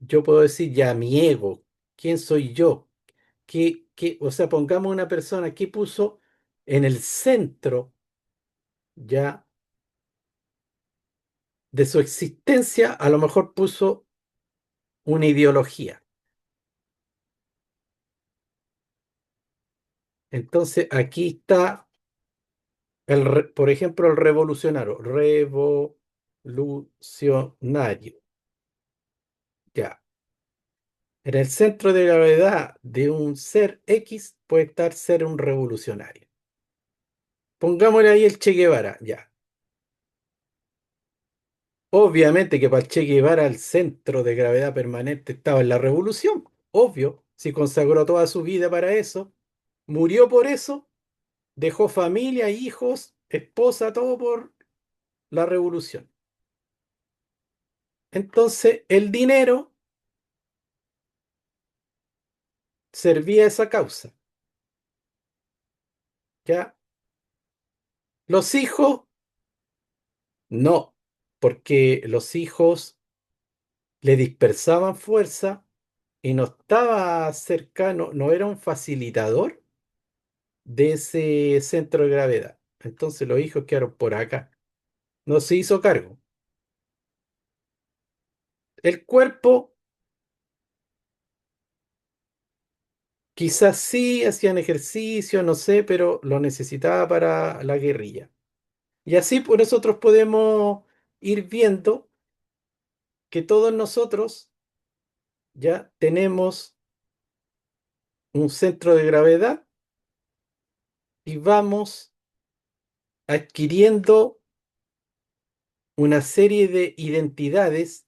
yo puedo decir ya mi ego, ¿quién soy yo? O sea, pongamos una persona que puso en el centro ya de su existencia, a lo mejor puso una ideología. Entonces, aquí está, por ejemplo, el revolucionario. Revolucionario. Ya. En el centro de gravedad de un ser X puede estar ser un revolucionario. Pongámosle ahí el Che Guevara, ya. Obviamente que para el Che Guevara el centro de gravedad permanente estaba en la revolución. Obvio, si consagró toda su vida para eso, murió por eso, dejó familia, hijos, esposa, todo por la revolución. Entonces, el dinero servía a esa causa. ¿Ya? Los hijos, no, porque los hijos le dispersaban fuerza y no estaba cercano, no era un facilitador de ese centro de gravedad. Entonces los hijos quedaron por acá. No se hizo cargo. El cuerpo, quizás sí hacían ejercicio, no sé, pero lo necesitaba para la guerrilla. Y así pues nosotros podemos ir viendo que todos nosotros ya tenemos un centro de gravedad y vamos adquiriendo una serie de identidades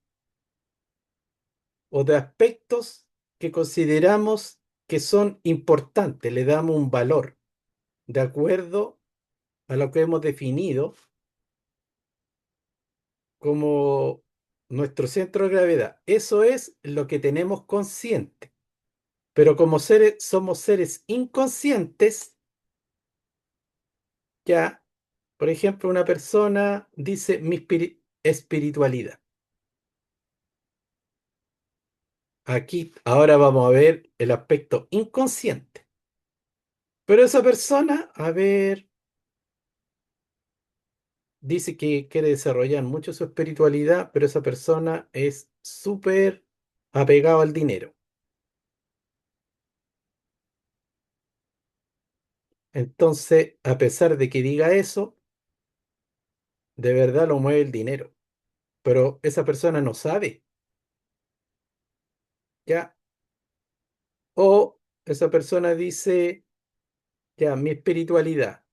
o de aspectos que consideramos que son importantes, le damos un valor de acuerdo a lo que hemos definido como nuestro centro de gravedad. Eso es lo que tenemos consciente. Pero como seres, somos seres inconscientes, ya, por ejemplo, una persona dice mi espiritualidad. Aquí ahora vamos a ver el aspecto inconsciente. Pero esa persona, a ver, dice que quiere desarrollar mucho su espiritualidad, pero esa persona es súper apegado al dinero. Entonces, a pesar de que diga eso, de verdad lo mueve el dinero, pero esa persona no sabe, ¿ya? O esa persona dice, ya, mi espiritualidad,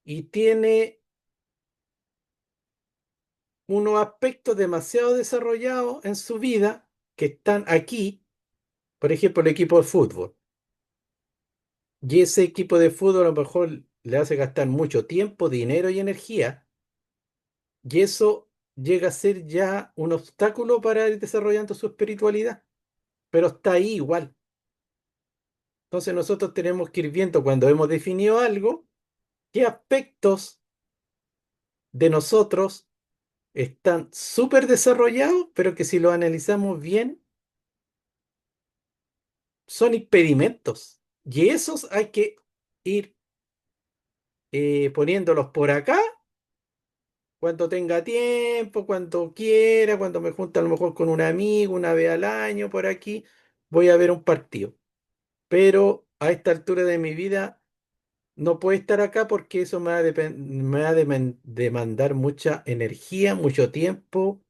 y tiene unos aspectos demasiado desarrollados en su vida que están aquí, por ejemplo, el equipo de fútbol. Y ese equipo de fútbol a lo mejor le hace gastar mucho tiempo, dinero y energía, y eso llega a ser ya un obstáculo para ir desarrollando su espiritualidad, pero está ahí igual. Entonces nosotros tenemos que ir viendo cuando hemos definido algo, qué aspectos de nosotros están súper desarrollados, pero que si lo analizamos bien, son impedimentos. Y esos hay que ir poniéndolos por acá cuando tenga tiempo, cuando quiera, cuando me junte a lo mejor con un amigo una vez al año por aquí, voy a ver un partido. Pero a esta altura de mi vida no puede estar acá porque eso me va a demandar mucha energía, mucho tiempo,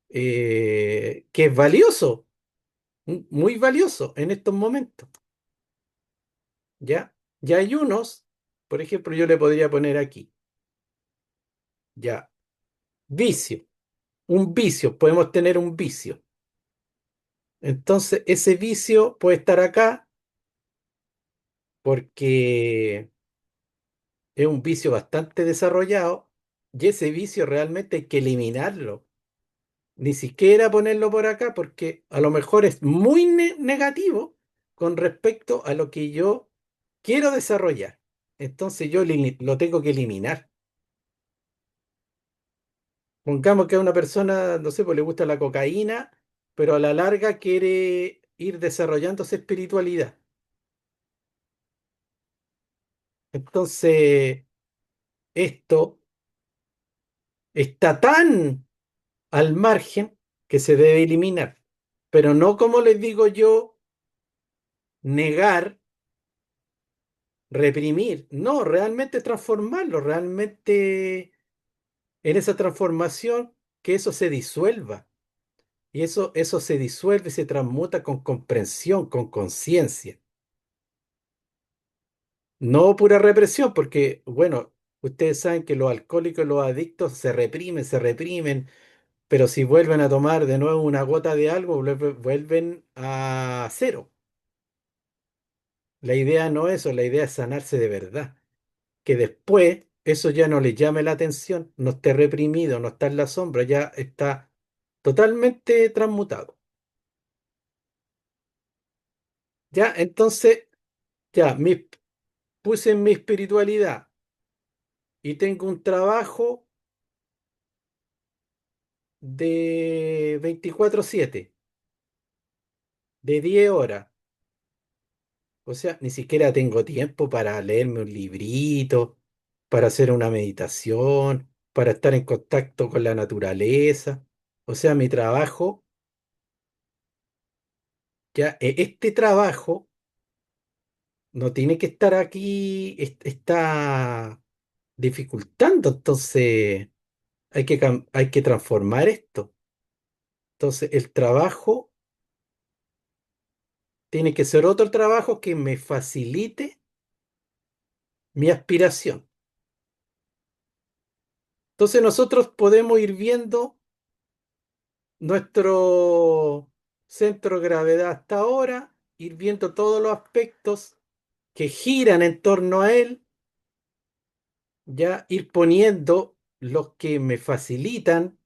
que es valioso, muy valioso en estos momentos, ¿ya? Ya hay unos, por ejemplo, yo le podría poner aquí, ya, vicio, un vicio, podemos tener un vicio. Entonces, ese vicio puede estar acá porque es un vicio bastante desarrollado y ese vicio realmente hay que eliminarlo. Ni siquiera ponerlo por acá porque a lo mejor es muy negativo con respecto a lo que yo quiero desarrollar. Entonces yo lo tengo que eliminar. Pongamos que a una persona, no sé, pues le gusta la cocaína, pero a la larga quiere ir desarrollando su espiritualidad. Entonces, esto está tan al margen que se debe eliminar. Pero no como les digo yo, negar, reprimir. No, realmente transformarlo, realmente en esa transformación que eso se disuelva. Y eso se disuelve y se transmuta con comprensión, con conciencia. No pura represión, porque, bueno, ustedes saben que los alcohólicos y los adictos se reprimen, pero si vuelven a tomar de nuevo una gota de algo, vuelven a cero. La idea no es eso, la idea es sanarse de verdad. Que después eso ya no les llame la atención, no esté reprimido, no está en la sombra, ya está totalmente transmutado. Ya, entonces, ya, puse en mi espiritualidad y tengo un trabajo de 24/7 de 10 horas. O sea, ni siquiera tengo tiempo para leerme un librito, para hacer una meditación, para estar en contacto con la naturaleza. O sea, mi trabajo, ya, este trabajo no tiene que estar aquí, está dificultando. Entonces, hay que transformar esto. Entonces, el trabajo tiene que ser otro trabajo que me facilite mi aspiración. Entonces, nosotros podemos ir viendo nuestro centro de gravedad hasta ahora, ir viendo todos los aspectos que giran en torno a él, ya ir poniendo los que me facilitan,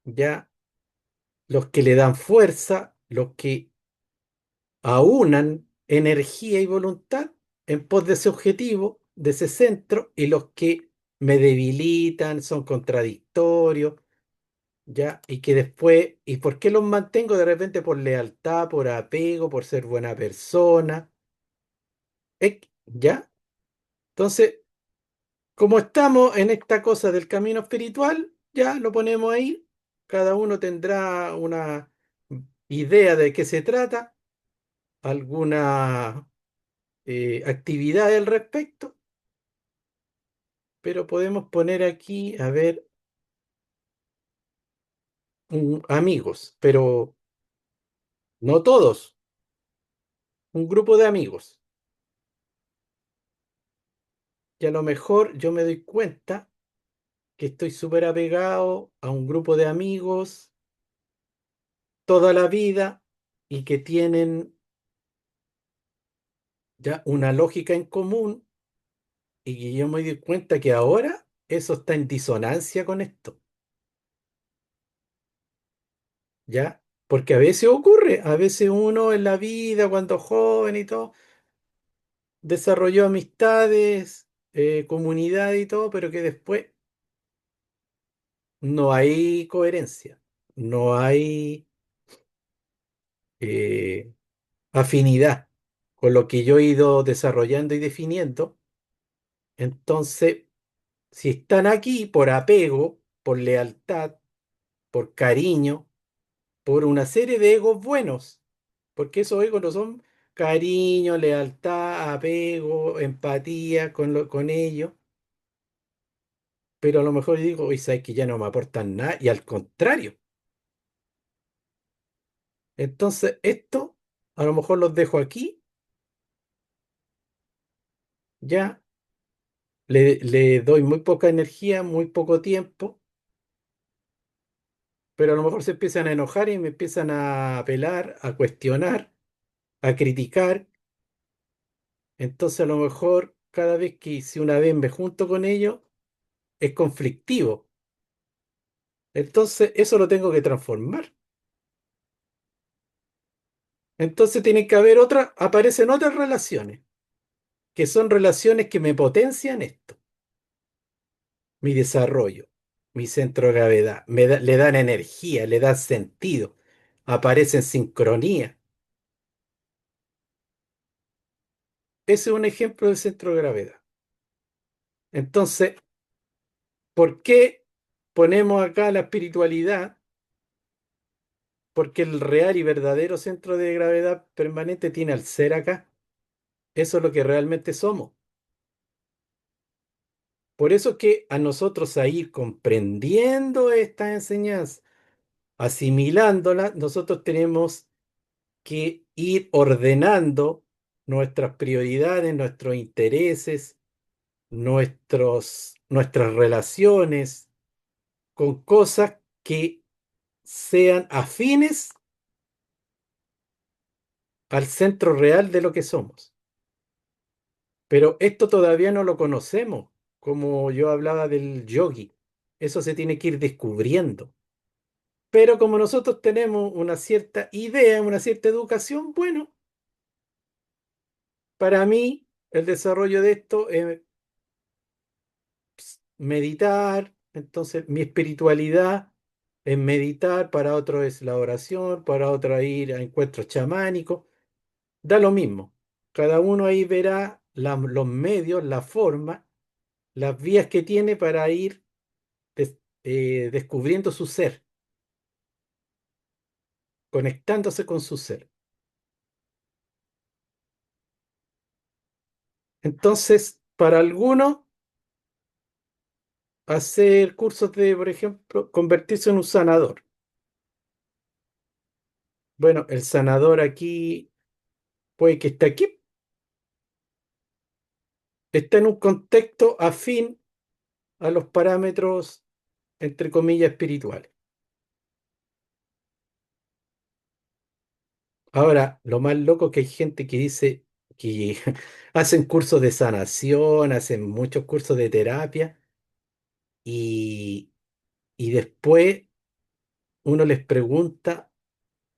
ya los que le dan fuerza, los que aunan energía y voluntad en pos de ese objetivo, de ese centro, y los que me debilitan, son contradictorios, ¿ya? Y que después, ¿y por qué los mantengo de repente? Por lealtad, por apego, por ser buena persona, ¿ya? Entonces, como estamos en esta cosa del camino espiritual, ya lo ponemos ahí, cada uno tendrá una idea de qué se trata, alguna actividad al respecto, pero podemos poner aquí, a ver, amigos, pero no todos, un grupo de amigos. Y a lo mejor yo me doy cuenta que estoy súper apegado a un grupo de amigos toda la vida y que tienen ya una lógica en común y que yo me doy cuenta que ahora eso está en disonancia con esto, ¿ya? Porque a veces ocurre, a veces uno en la vida, cuando joven y todo, desarrolló amistades, comunidad y todo, pero que después no hay coherencia, no hay eh, afinidad con lo que yo he ido desarrollando y definiendo. Entonces, si están aquí por apego, por lealtad, por cariño, por una serie de egos buenos, porque esos egos no son cariño, lealtad, apego, empatía con ellos, pero a lo mejor digo, oye, sabes que ya no me aportan nada, y al contrario. Entonces, esto a lo mejor los dejo aquí, ya le doy muy poca energía, muy poco tiempo, pero a lo mejor se empiezan a enojar y me empiezan a apelar, a cuestionar, a criticar. Entonces, a lo mejor cada vez que si una vez me junto con ellos, es conflictivo. Entonces, eso lo tengo que transformar. Entonces, tiene que haber otras, aparecen otras relaciones, que son relaciones que me potencian esto, mi desarrollo, mi centro de gravedad, le dan energía, le dan sentido, aparecen sincronía. Ese es un ejemplo del centro de gravedad. Entonces, ¿por qué ponemos acá la espiritualidad? Porque el real y verdadero centro de gravedad permanente tiene al ser acá. Eso es lo que realmente somos. Por eso que a nosotros a ir comprendiendo estas enseñanzas, asimilándolas, nosotros tenemos que ir ordenando nuestras prioridades, nuestros intereses, nuestras relaciones con cosas que sean afines al centro real de lo que somos. Pero esto todavía no lo conocemos, como yo hablaba del yogi. Eso se tiene que ir descubriendo. Pero como nosotros tenemos una cierta idea, una cierta educación, bueno, para mí el desarrollo de esto es meditar. Entonces mi espiritualidad es meditar, para otro es la oración, para otro ir a encuentros chamánicos. Da lo mismo. Cada uno ahí verá los medios, la forma, las vías que tiene para ir descubriendo su ser, conectándose con su ser. Entonces, para algunos, hacer cursos de, por ejemplo, convertirse en un sanador. Bueno, el sanador aquí puede que esté aquí, está en un contexto afín a los parámetros, entre comillas, espirituales. Ahora, lo más loco es que hay gente que dice que hacen cursos de sanación, hacen muchos cursos de terapia y, y después uno les pregunta,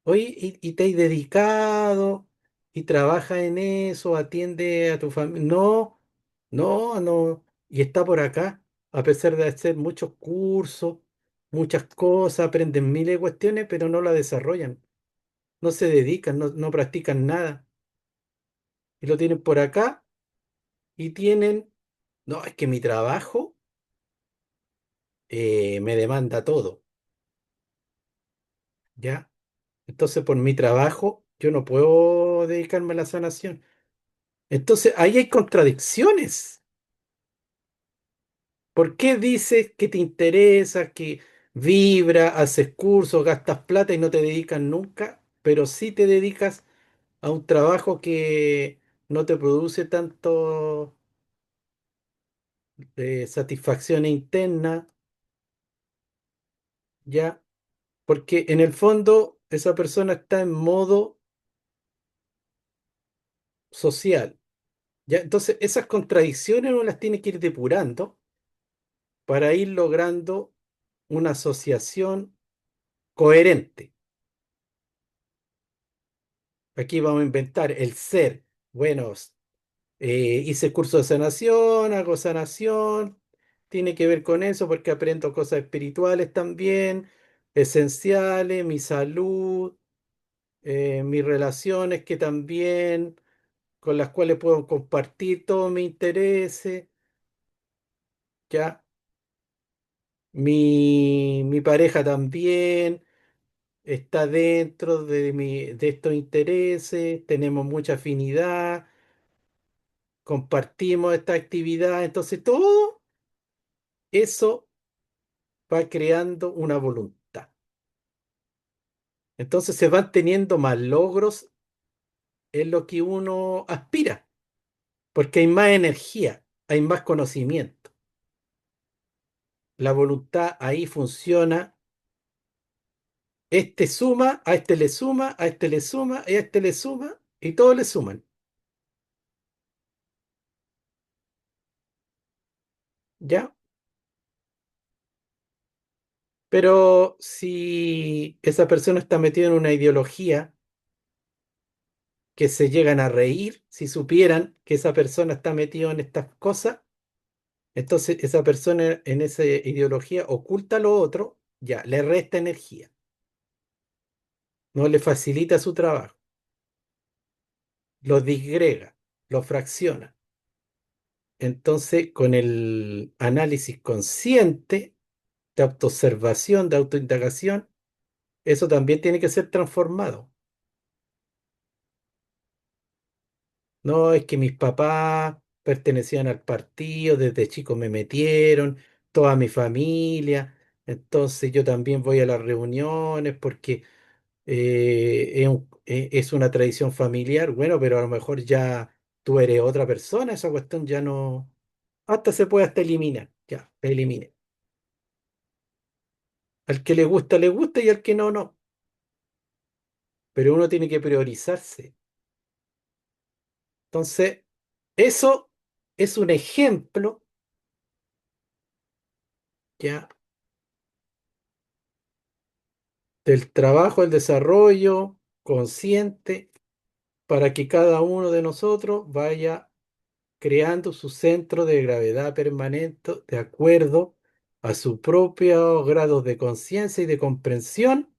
oye, ¿y te has dedicado? ¿Y trabajas en eso? ¿Atiende a tu familia? No, no, no. Y está por acá, a pesar de hacer muchos cursos, muchas cosas, aprenden miles de cuestiones, pero no la desarrollan. No se dedican, no practican nada. Y lo tienen por acá y tienen, no, es que mi trabajo me demanda todo, ¿ya? Entonces, por mi trabajo, yo no puedo dedicarme a la sanación. Entonces, ahí hay contradicciones. ¿Por qué dices que te interesa, que vibra, haces cursos, gastas plata y no te dedicas nunca, pero sí te dedicas a un trabajo que no te produce tanto satisfacción interna, ya? Porque en el fondo esa persona está en modo social, ¿ya? Entonces esas contradicciones uno las tiene que ir depurando para ir logrando una asociación coherente. Aquí vamos a inventar el ser. Bueno, hice curso de sanación, hago sanación, tiene que ver con eso porque aprendo cosas espirituales también, esenciales, mi salud, mis relaciones que también, con las cuales puedo compartir todos mis intereses, ¿ya? Mi pareja también está dentro de estos intereses, tenemos mucha afinidad, compartimos esta actividad, entonces todo eso va creando una voluntad. Entonces se van teniendo más logros en lo que uno aspira, porque hay más energía, hay más conocimiento. La voluntad ahí funciona. Este suma, a este le suma, a este le suma, y a este le suma, y todos le suman. ¿Ya? Pero si esa persona está metida en una ideología que se llegan a reír, si supieran que esa persona está metida en estas cosas, entonces esa persona en esa ideología oculta lo otro, ya, le resta energía, no le facilita su trabajo, lo disgrega, lo fracciona. Entonces, con el análisis consciente de autoobservación, de autoindagación, eso también tiene que ser transformado. No es que mis papás pertenecían al partido, desde chico me metieron, toda mi familia, entonces yo también voy a las reuniones porque es una tradición familiar. Bueno, pero a lo mejor ya tú eres otra persona, esa cuestión ya no, hasta se puede hasta eliminar, ya, se elimine. Al que le gusta y al que no, no. Pero uno tiene que priorizarse. Entonces, eso es un ejemplo, ya, del trabajo, el desarrollo consciente para que cada uno de nosotros vaya creando su centro de gravedad permanente de acuerdo a su propio grado de conciencia y de comprensión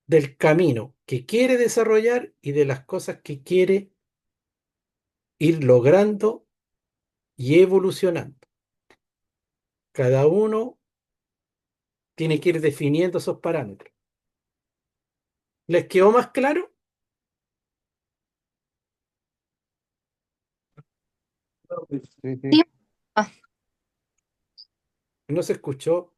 del camino que quiere desarrollar y de las cosas que quiere ir logrando y evolucionando. Cada uno tiene que ir definiendo esos parámetros. ¿Les quedó más claro? Sí, Sí. sí. Ah, ¿No se escuchó?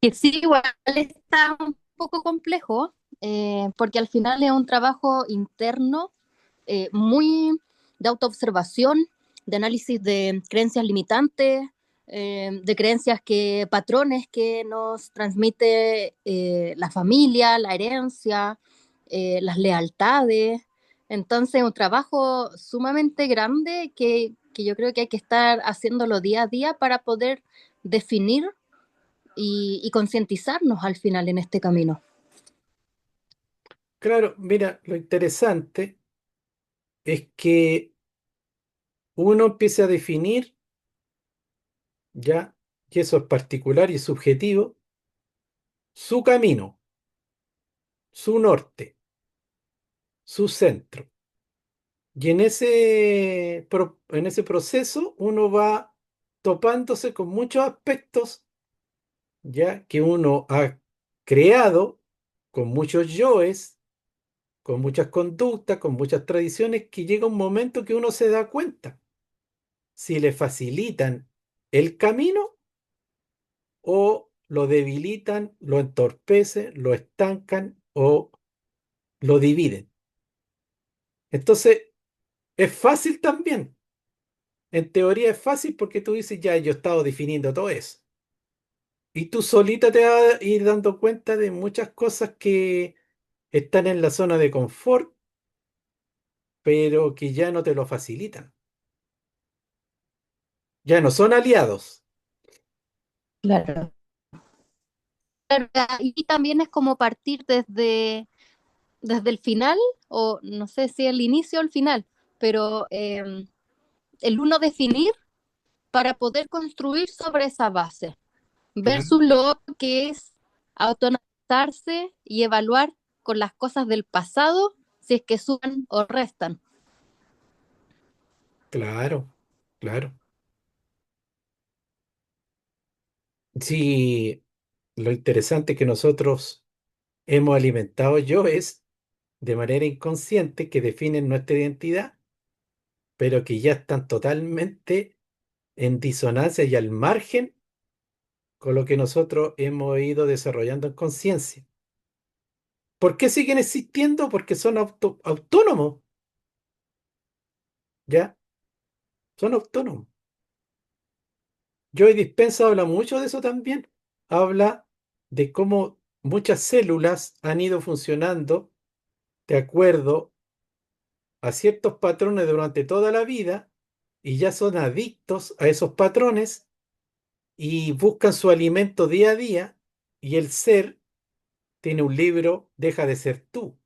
que sí, igual está un poco complejo, porque al final es un trabajo interno muy de autoobservación, de análisis de creencias limitantes, de creencias que, patrones que nos transmite la familia, la herencia, las lealtades. Entonces, un trabajo sumamente grande que yo creo que hay que estar haciéndolo día a día para poder definir y concientizarnos al final en este camino. Claro, mira, lo interesante es que uno empiece a definir ya, y eso es particular y subjetivo, su camino, su norte, su centro. Y en ese proceso uno va topándose con muchos aspectos ya que uno ha creado con muchos yoes, con muchas conductas, con muchas tradiciones, que llega un momento que uno se da cuenta si le facilitan el camino o lo debilitan, lo entorpecen, lo estancan o lo dividen. Entonces, es fácil también. En teoría es fácil porque tú dices, ya, yo he estado definiendo todo eso. Y tú solita te vas a ir dando cuenta de muchas cosas que están en la zona de confort, pero que ya no te lo facilitan. Ya no son aliados. Claro. Claro, y también es como partir desde el final, o no sé si el inicio o el final, pero el uno definir para poder construir sobre esa base, Claro. versus lo otro que es autoanalizarse y evaluar con las cosas del pasado si es que suman o restan. Claro, claro. Sí, lo interesante que nosotros hemos alimentado yo es de manera inconsciente que definen nuestra identidad, pero que ya están totalmente en disonancia y al margen con lo que nosotros hemos ido desarrollando en conciencia. ¿Por qué siguen existiendo? Porque son autónomos, ¿ya? Son autónomos. Joe Dispenza habla mucho de eso también. Habla de cómo muchas células han ido funcionando de acuerdo a ciertos patrones durante toda la vida y ya son adictos a esos patrones y buscan su alimento día a día y el ser tiene un libro, Deja de ser tú,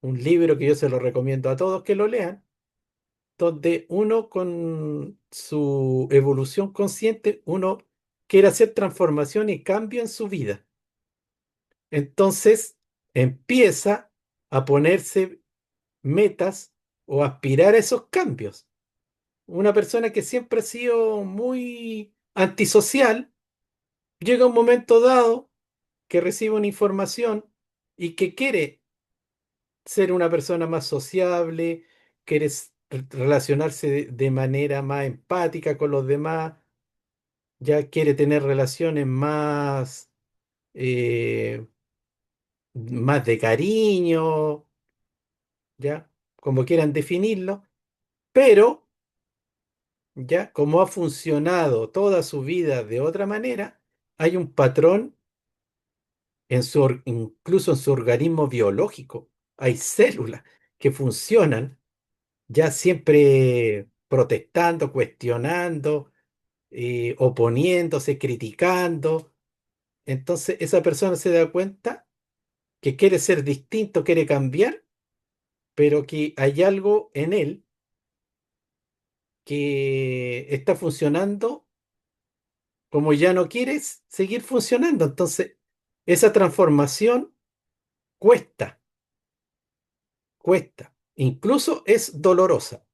un libro que yo se lo recomiendo a todos que lo lean, donde uno con su evolución consciente, uno quiere hacer transformación y cambio en su vida. Entonces empieza a ponerse metas o aspirar a esos cambios. Una persona que siempre ha sido muy antisocial, llega un momento dado que recibe una información y que quiere ser una persona más sociable, quiere relacionarse de manera más empática con los demás, ya quiere tener relaciones eh, más de cariño, ya, como quieran definirlo, pero ya como ha funcionado toda su vida de otra manera, hay un patrón incluso en su organismo biológico. Hay células que funcionan ya siempre protestando, cuestionando, oponiéndose, criticando. Entonces esa persona se da cuenta que quiere ser distinto, quiere cambiar, pero que hay algo en él que está funcionando como ya no quieres seguir funcionando. Entonces, esa transformación cuesta, cuesta. Incluso es dolorosa,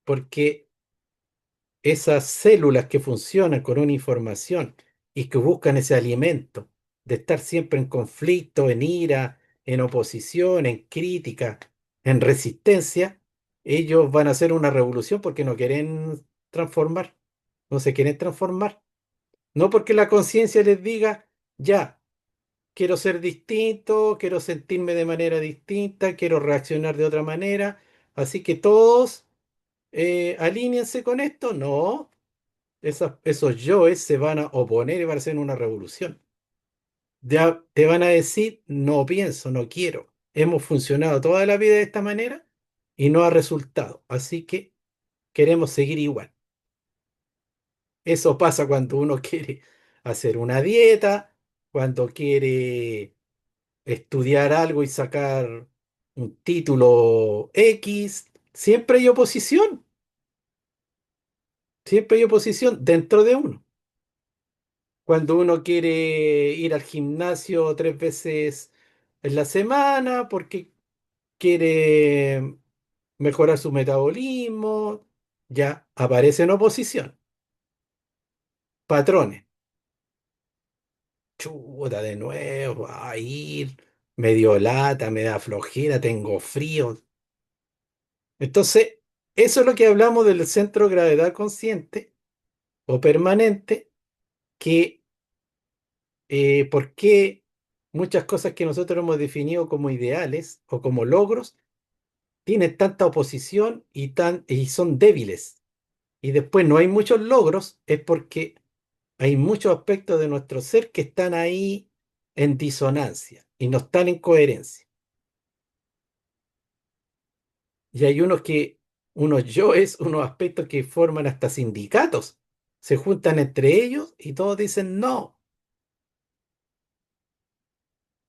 porque esas células que funcionan con una información y que buscan ese alimento de estar siempre en conflicto, en ira, en oposición, en crítica, en resistencia, ellos van a hacer una revolución porque no quieren transformar, no se quieren transformar. No porque la conciencia les diga, ya, quiero ser distinto, quiero sentirme de manera distinta, quiero reaccionar de otra manera, así que todos alíñense con esto. No, esos yoes se van a oponer y van a hacer una revolución. Ya te van a decir, no pienso, no quiero. Hemos funcionado toda la vida de esta manera y no ha resultado, así que queremos seguir igual. Eso pasa cuando uno quiere hacer una dieta, cuando quiere estudiar algo y sacar un título X. Siempre hay oposición dentro de uno. Cuando uno quiere ir al gimnasio 3 veces en la semana porque quiere mejorar su metabolismo, ya aparece en oposición. Patrones. Chuta, de nuevo, a ir, me dio lata, me da flojera, tengo frío. Entonces, eso es lo que hablamos del centro de gravedad consciente, o permanente, que por qué muchas cosas que nosotros hemos definido como ideales o como logros tienen tanta oposición y son débiles. Y después no hay muchos logros, es porque hay muchos aspectos de nuestro ser que están ahí en disonancia y no están en coherencia. Y hay unos yoes, unos aspectos que forman hasta sindicatos. Se juntan entre ellos y todos dicen no,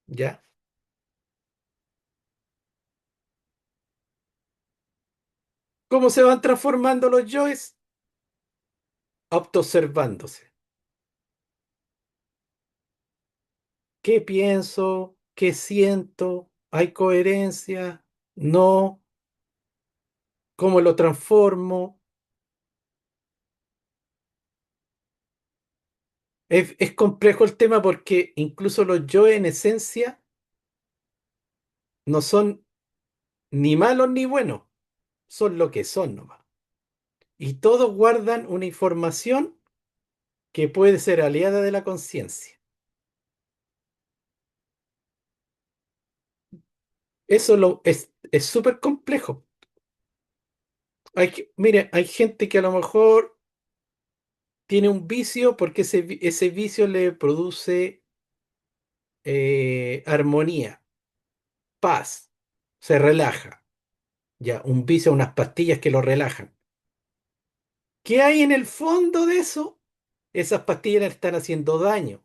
¿ya? ¿Cómo se van transformando los yoes? Autoobservándose. ¿Qué pienso? ¿Qué siento? ¿Hay coherencia? ¿No? ¿Cómo lo transformo? Es complejo el tema porque incluso los yoes en esencia no son ni malos ni buenos, son lo que son nomás. Y todos guardan una información que puede ser aliada de la conciencia. Es súper complejo. Mire, hay gente que a lo mejor tiene un vicio porque ese vicio le produce armonía, paz, se relaja. Ya, un vicio, unas pastillas que lo relajan. ¿Qué hay en el fondo de eso? Esas pastillas le están haciendo daño.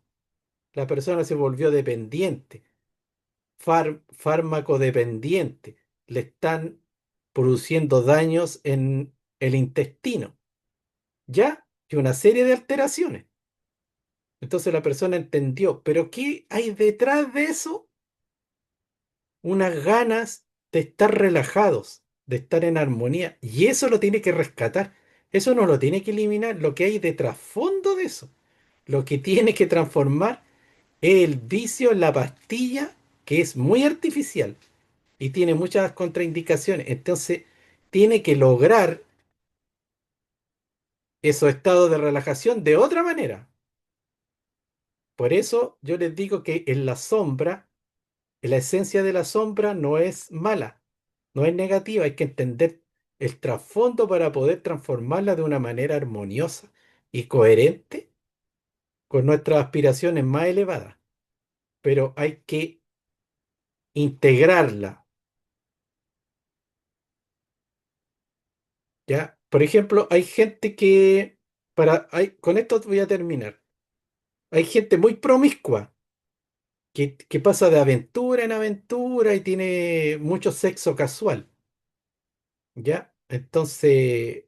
La persona se volvió dependiente, fármaco dependiente. Le están produciendo daños en el intestino, ¿ya? Y una serie de alteraciones. Entonces la persona entendió, pero ¿qué hay detrás de eso? Unas ganas de estar relajados, de estar en armonía. Y eso lo tiene que rescatar. Eso no lo tiene que eliminar. Lo que hay de trasfondo de eso. Lo que tiene que transformar es el vicio en la pastilla, que es muy artificial y tiene muchas contraindicaciones. Entonces, tiene que lograr esos estados de relajación de otra manera. Por eso yo les digo que en la sombra, la esencia de la sombra no es mala, no es negativa, hay que entender el trasfondo para poder transformarla de una manera armoniosa y coherente con nuestras aspiraciones más elevadas. Pero hay que integrarla, ¿ya? Por ejemplo, hay gente con esto voy a terminar. Hay gente muy promiscua que pasa de aventura en aventura y tiene mucho sexo casual, ¿ya? Entonces,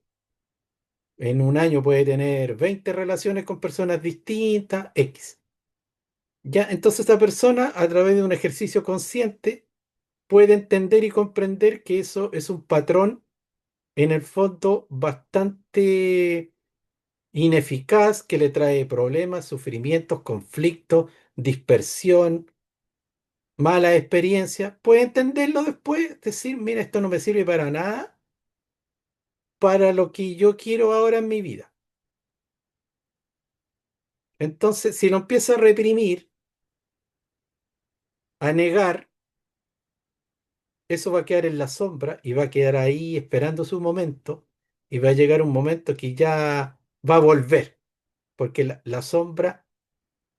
en un año puede tener 20 relaciones con personas distintas, X. ¿Ya? Entonces, esa persona, a través de un ejercicio consciente, puede entender y comprender que eso es un patrón, en el fondo, bastante ineficaz, que le trae problemas, sufrimientos, conflictos, dispersión, mala experiencia, puede entenderlo después, decir, mira, esto no me sirve para nada, para lo que yo quiero ahora en mi vida. Entonces, si lo empieza a reprimir, a negar, eso va a quedar en la sombra y va a quedar ahí esperando su momento y va a llegar un momento que ya va a volver, porque la sombra,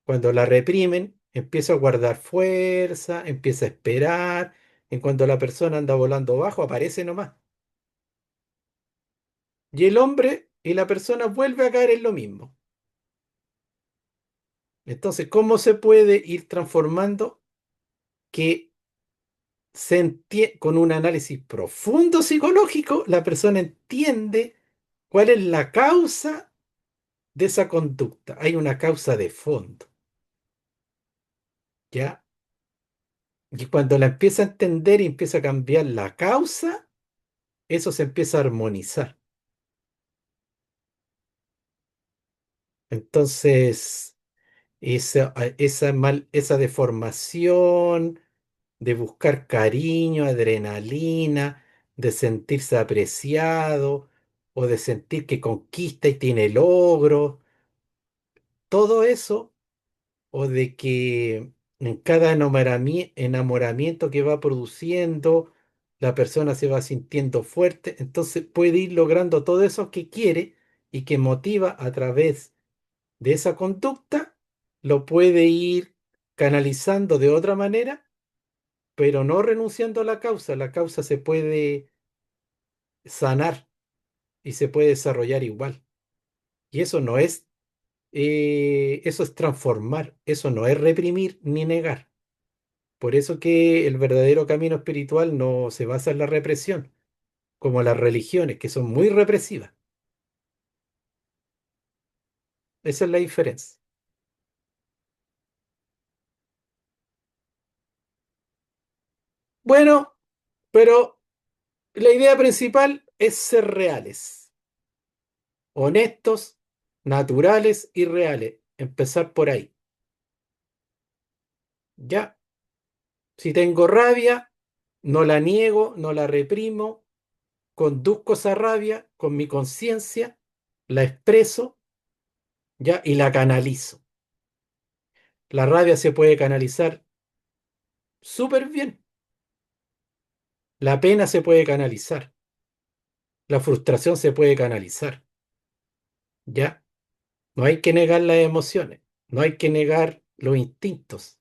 cuando la reprimen, empieza a guardar fuerza, empieza a esperar, en cuanto la persona anda volando bajo, aparece nomás. Y el hombre y la persona vuelve a caer en lo mismo. Entonces, ¿cómo se puede ir transformando que con un análisis profundo psicológico, la persona entiende cuál es la causa de esa conducta? Hay una causa de fondo, ¿ya? Y cuando la empieza a entender y empieza a cambiar la causa, eso se empieza a armonizar. Entonces, esa deformación de buscar cariño, adrenalina, de sentirse apreciado o de sentir que conquista y tiene logros, todo eso, o de que en cada enamoramiento que va produciendo, la persona se va sintiendo fuerte, entonces puede ir logrando todo eso que quiere y que motiva a través de esa conducta, lo puede ir canalizando de otra manera, pero no renunciando a la causa. La causa se puede sanar y se puede desarrollar igual. Y eso no es, eso es transformar, eso no es reprimir ni negar. Por eso que el verdadero camino espiritual no se basa en la represión, como las religiones, que son muy represivas. Esa es la diferencia. Bueno, pero la idea principal es ser reales, honestos, naturales y reales. Empezar por ahí. Ya, si tengo rabia, no la niego, no la reprimo, conduzco esa rabia con mi conciencia, la expreso, ya, y la canalizo. La rabia se puede canalizar súper bien. La pena se puede canalizar. La frustración se puede canalizar. Ya, no hay que negar las emociones. No hay que negar los instintos.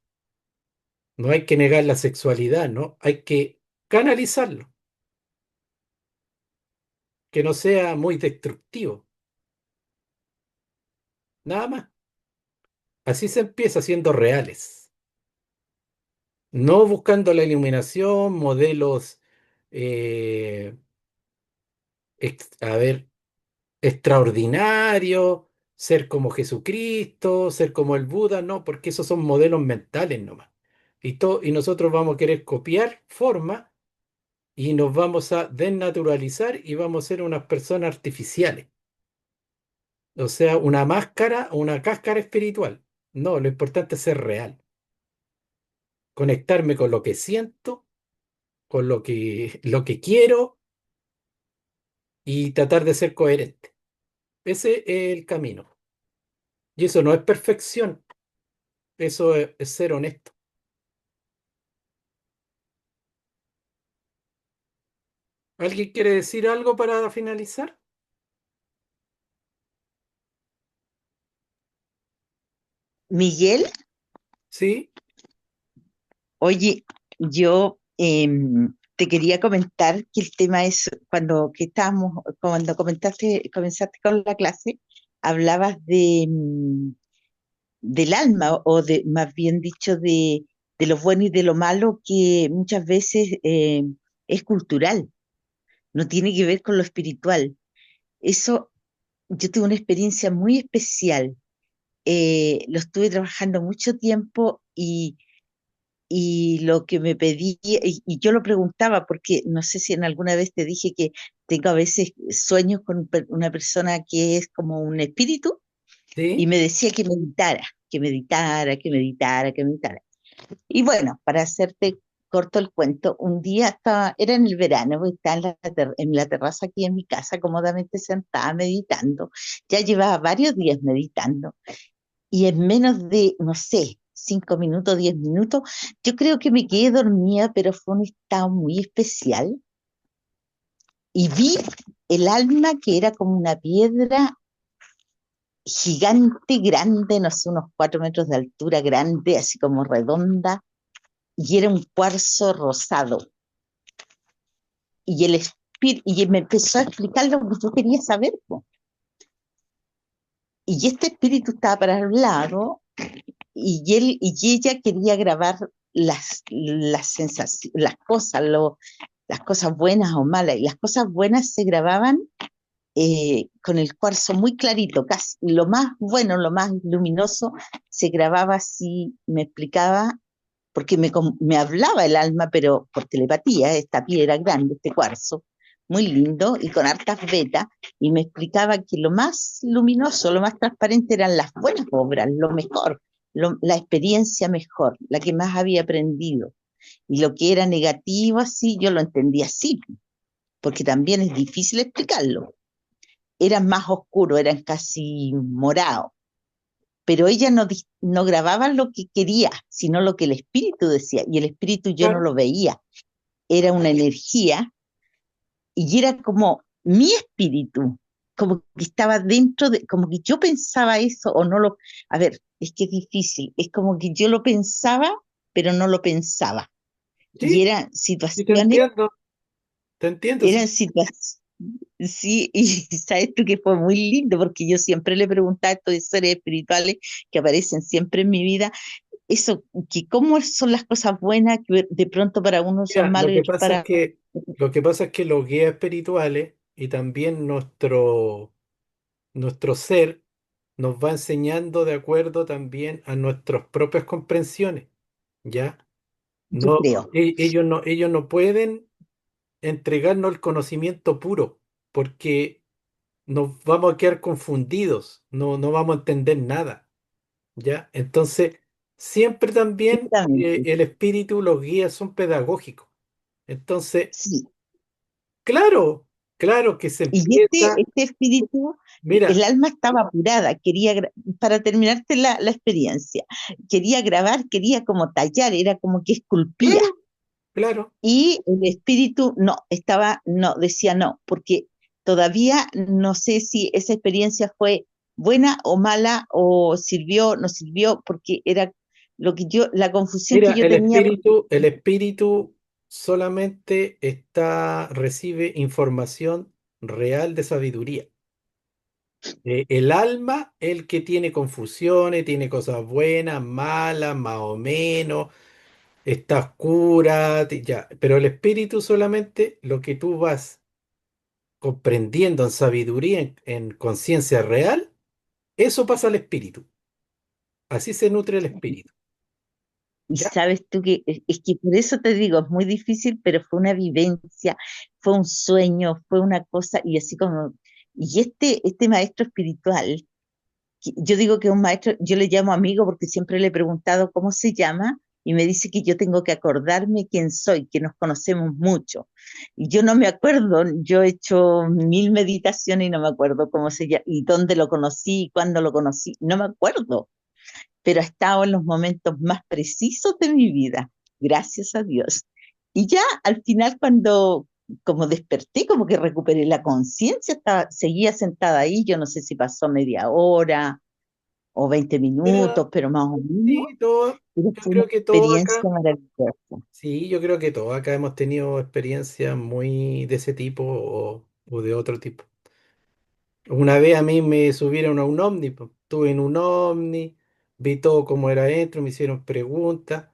No hay que negar la sexualidad, ¿no? Hay que canalizarlo, que no sea muy destructivo. Nada más. Así se empieza siendo reales. No buscando la iluminación, modelos, eh, a ver, extraordinarios, ser como Jesucristo, ser como el Buda, no, porque esos son modelos mentales nomás. Y nosotros vamos a querer copiar forma y nos vamos a desnaturalizar y vamos a ser unas personas artificiales. O sea, una máscara, una cáscara espiritual. No, lo importante es ser real. Conectarme con lo que siento, con lo que quiero y tratar de ser coherente. Ese es el camino. Y eso no es perfección, eso es ser honesto. ¿Alguien quiere decir algo para finalizar? Miguel, Sí, oye, yo te quería comentar que el tema es cuando comenzaste con la clase, hablabas del alma, o de, más bien dicho, de lo bueno y de lo malo, que muchas veces es cultural, no tiene que ver con lo espiritual. Eso, yo tuve una experiencia muy especial. Lo estuve trabajando mucho tiempo, y lo que me pedía, y yo lo preguntaba, porque no sé si en alguna vez te dije que tengo a veces sueños con una persona que es como un espíritu, y sí, me decía que meditara, que meditara, que meditara, que meditara. Y bueno, para hacerte corto el cuento, un día era en el verano, pues, estaba en la terraza aquí en mi casa, cómodamente sentada meditando. Ya llevaba varios días meditando, y en menos de, no sé, 5 minutos, 10 minutos, yo creo que me quedé dormida, pero fue un estado muy especial, y vi el alma, que era como una piedra gigante, grande, no sé, unos 4 metros de altura, grande, así como redonda, y era un cuarzo rosado. Y me empezó a explicar lo que yo quería saber, po. Y este espíritu estaba para el lado, y ella quería grabar las sensaciones, las cosas buenas o malas. Y las cosas buenas se grababan con el cuarzo muy clarito, casi lo más bueno, lo más luminoso, se grababa así, me explicaba, porque me hablaba el alma, pero por telepatía, esta piedra grande, este cuarzo, muy lindo y con hartas vetas, y me explicaba que lo más luminoso, lo más transparente eran las buenas obras, lo mejor, la experiencia mejor, la que más había aprendido. Y lo que era negativo, así, yo lo entendía así, porque también es difícil explicarlo. Eran más oscuros, eran casi morados, pero ella no grababa lo que quería, sino lo que el espíritu decía, y el espíritu yo no Claro. lo veía, era una energía y era como mi espíritu, como que estaba dentro de, como que yo pensaba eso o no lo, a ver, es que es difícil, es como que yo lo pensaba, pero no lo pensaba. Y Sí, sí, te entiendo, sí. eran situaciones, sí, y sabes tú que fue muy lindo, porque yo siempre le preguntaba a estos de seres espirituales que aparecen siempre en mi vida, eso, que cómo son las cosas buenas, que de pronto para unos son Mira, malos y otros para... lo que pasa es que los guías espirituales y también nuestro ser nos va enseñando de acuerdo también a nuestras propias comprensiones, ¿ya? Yo No, creo, ellos no pueden entregarnos el conocimiento puro, porque nos vamos a quedar confundidos, no vamos a entender nada, ¿ya? Entonces, siempre también exactamente, el espíritu, los guías son pedagógicos. Entonces, sí. claro, claro que se Y empieza, este espíritu, el mira, alma estaba apurada, quería, para terminarte la experiencia, quería grabar, quería como tallar, era como que esculpía. claro, claro. Y el espíritu no, no, decía no, porque todavía no sé si esa experiencia fue buena o mala, o sirvió, no sirvió, porque era lo que yo, la confusión que Mira, yo tenía, porque el espíritu solamente recibe información real de sabiduría. El alma, el que tiene confusiones, tiene cosas buenas, malas, más o menos, está oscura, ya. Pero el espíritu solamente lo que tú vas comprendiendo en sabiduría, en conciencia real, eso pasa al espíritu. Así se nutre el espíritu. y ¿Ya? sabes tú que es que por eso te digo, es muy difícil, pero fue una vivencia, fue un sueño, fue una cosa, y así como, y este maestro espiritual, yo digo que es un maestro, yo le llamo amigo porque siempre le he preguntado cómo se llama, y me dice que yo tengo que acordarme quién soy, que nos conocemos mucho. Y yo no me acuerdo, yo he hecho 1000 meditaciones y no me acuerdo cómo se llama, y dónde lo conocí, y cuándo lo conocí, no me acuerdo, pero ha estado en los momentos más precisos de mi vida, gracias a Dios. Y ya al final cuando como desperté, como que recuperé la conciencia, seguía sentada ahí, yo no sé si pasó media hora o 20 Mira, minutos, pero más o menos, sí, todo, pero yo fue una creo que todo experiencia acá, maravillosa. sí, yo creo que todos acá hemos tenido experiencias muy de ese tipo o de otro tipo. Una vez a mí me subieron a un ovni, po. Estuve en un ovni, vi todo cómo era adentro, me hicieron preguntas,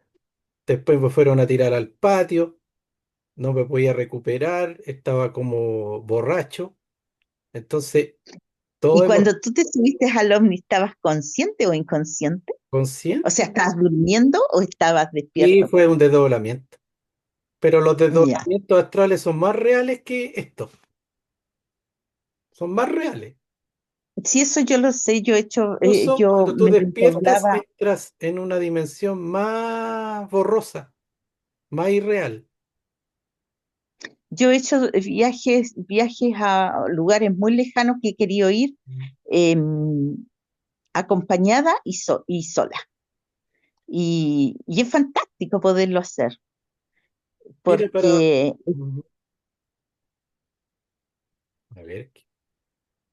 después me fueron a tirar al patio, no me podía recuperar, estaba como borracho, entonces Y todo hemos cuando tú te subiste al ovni, ¿estabas consciente o inconsciente? O sea, consciente ¿estabas durmiendo o estabas y despierto? fue un desdoblamiento. Pero los Ya. desdoblamientos astrales son más reales que esto, son más reales. Si eso yo lo sé, yo he hecho, Incluso yo cuando tú me despiertas, desdoblaba. entras en una dimensión más borrosa, más irreal. Yo he hecho viajes a lugares muy lejanos que he querido ir, eh, acompañada y sola. Y es fantástico poderlo hacer, Mira, para... porque Ujú. A ver,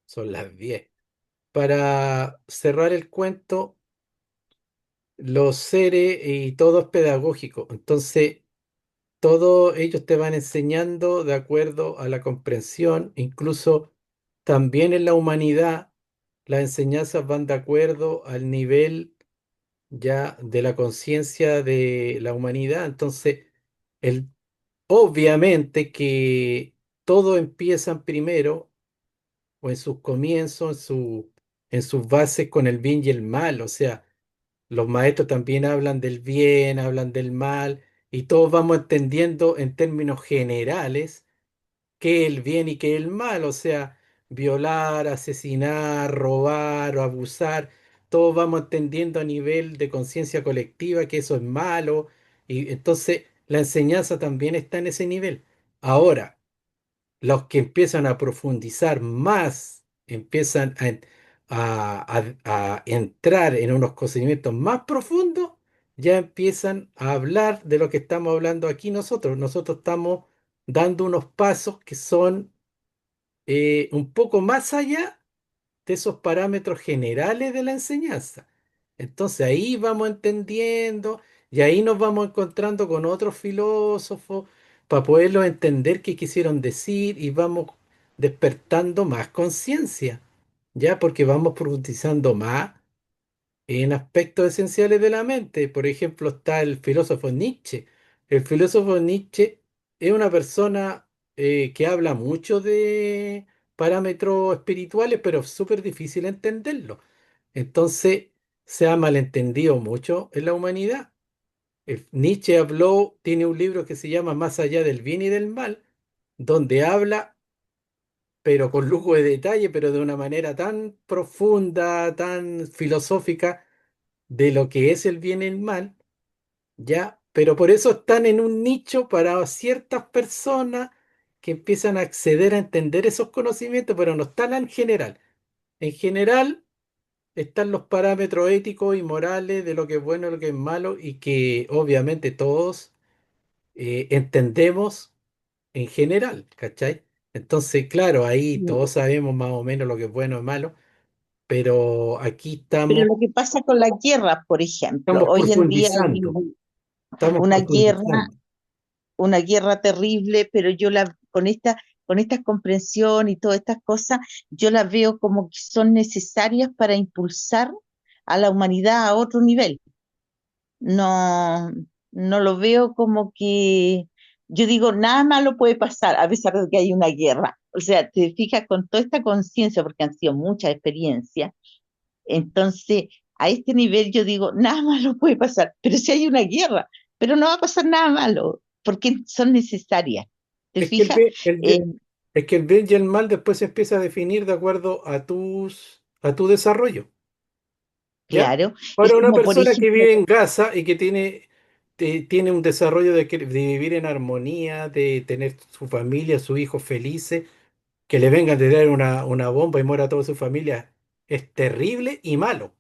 son las 10. Para cerrar el cuento, los seres y todo es pedagógico. Entonces, todos ellos te van enseñando de acuerdo a la comprensión, incluso también en la humanidad, las enseñanzas van de acuerdo al nivel ya de la conciencia de la humanidad. Entonces, el, obviamente que todo empiezan primero o en sus comienzos, en sus bases con el bien y el mal. O sea, los maestros también hablan del bien, hablan del mal, y todos vamos entendiendo en términos generales qué es el bien y qué es el mal. O sea, violar, asesinar, robar o abusar, todos vamos entendiendo a nivel de conciencia colectiva que eso es malo, y entonces la enseñanza también está en ese nivel. Ahora, los que empiezan a profundizar más, empiezan a entrar en unos conocimientos más profundos, ya empiezan a hablar de lo que estamos hablando aquí nosotros. Nosotros estamos dando unos pasos que son un poco más allá de esos parámetros generales de la enseñanza. Entonces ahí vamos entendiendo y ahí nos vamos encontrando con otros filósofos para poderlo entender qué quisieron decir y vamos despertando más conciencia, ya porque vamos profundizando más en aspectos esenciales de la mente. Por ejemplo, está el filósofo Nietzsche. El filósofo Nietzsche es una persona que habla mucho de parámetros espirituales, pero es súper difícil entenderlo. Entonces, se ha malentendido mucho en la humanidad. Nietzsche habló, tiene un libro que se llama Más allá del bien y del mal, donde habla, pero con lujo de detalle, pero de una manera tan profunda, tan filosófica, de lo que es el bien y el mal, ¿ya? Pero por eso están en un nicho para ciertas personas que empiezan a acceder a entender esos conocimientos, pero no están en general. En general están los parámetros éticos y morales de lo que es bueno y lo que es malo y que obviamente todos entendemos en general, ¿cachai? Entonces, claro, ahí todos sabemos más o menos lo que es bueno y malo, pero aquí Pero lo que pasa con la guerra, por ejemplo, estamos hoy en día hay profundizando, estamos una guerra, profundizando. una guerra terrible, pero yo con esta comprensión y todas estas cosas, yo las veo como que son necesarias para impulsar a la humanidad a otro nivel. No, no lo veo como que, yo digo, nada malo puede pasar a pesar de que hay una guerra. O sea, te fijas con toda esta conciencia, porque han sido muchas experiencias. Entonces, a este nivel yo digo, nada malo puede pasar, pero si hay una guerra, pero no va a pasar nada malo, porque son necesarias. ¿Te Es que fijas? Eh, es que el bien y el mal después se empieza a definir de acuerdo a tu desarrollo, ¿ya? claro, es Para una como por persona que ejemplo, vive en Gaza y que tiene un desarrollo de vivir en armonía, de tener su familia, sus hijos felices, que le vengan de dar una bomba y muera toda su familia, es terrible y malo,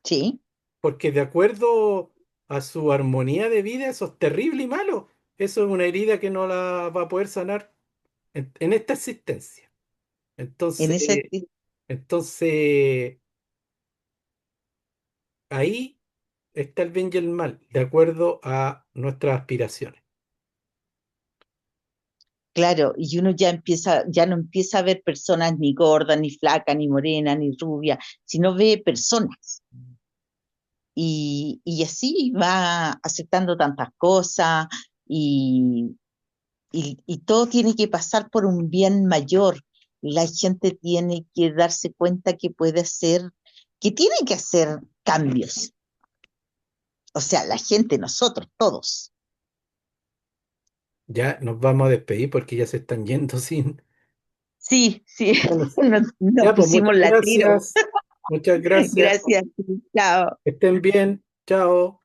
sí, porque de acuerdo a su armonía de vida, eso es terrible y malo. Eso es una herida que no la va a poder sanar en esta existencia. en Entonces, ese, entonces, ahí está el bien y el mal, de acuerdo a nuestras aspiraciones. claro, y uno ya empieza, ya no empieza a ver personas ni gordas, ni flacas, ni morenas, ni rubias, sino ve personas. Y así va aceptando tantas cosas y, y todo tiene que pasar por un bien mayor. La gente tiene que darse cuenta que puede hacer, que tiene que hacer cambios. O sea, la gente, nosotros, todos. Ya nos vamos a despedir porque ya se están yendo sin... Sí, sí, Bueno, nos ya, pues pusimos muchas la tiro. gracias. Muchas gracias. Gracias, chao. Que estén bien. Chao.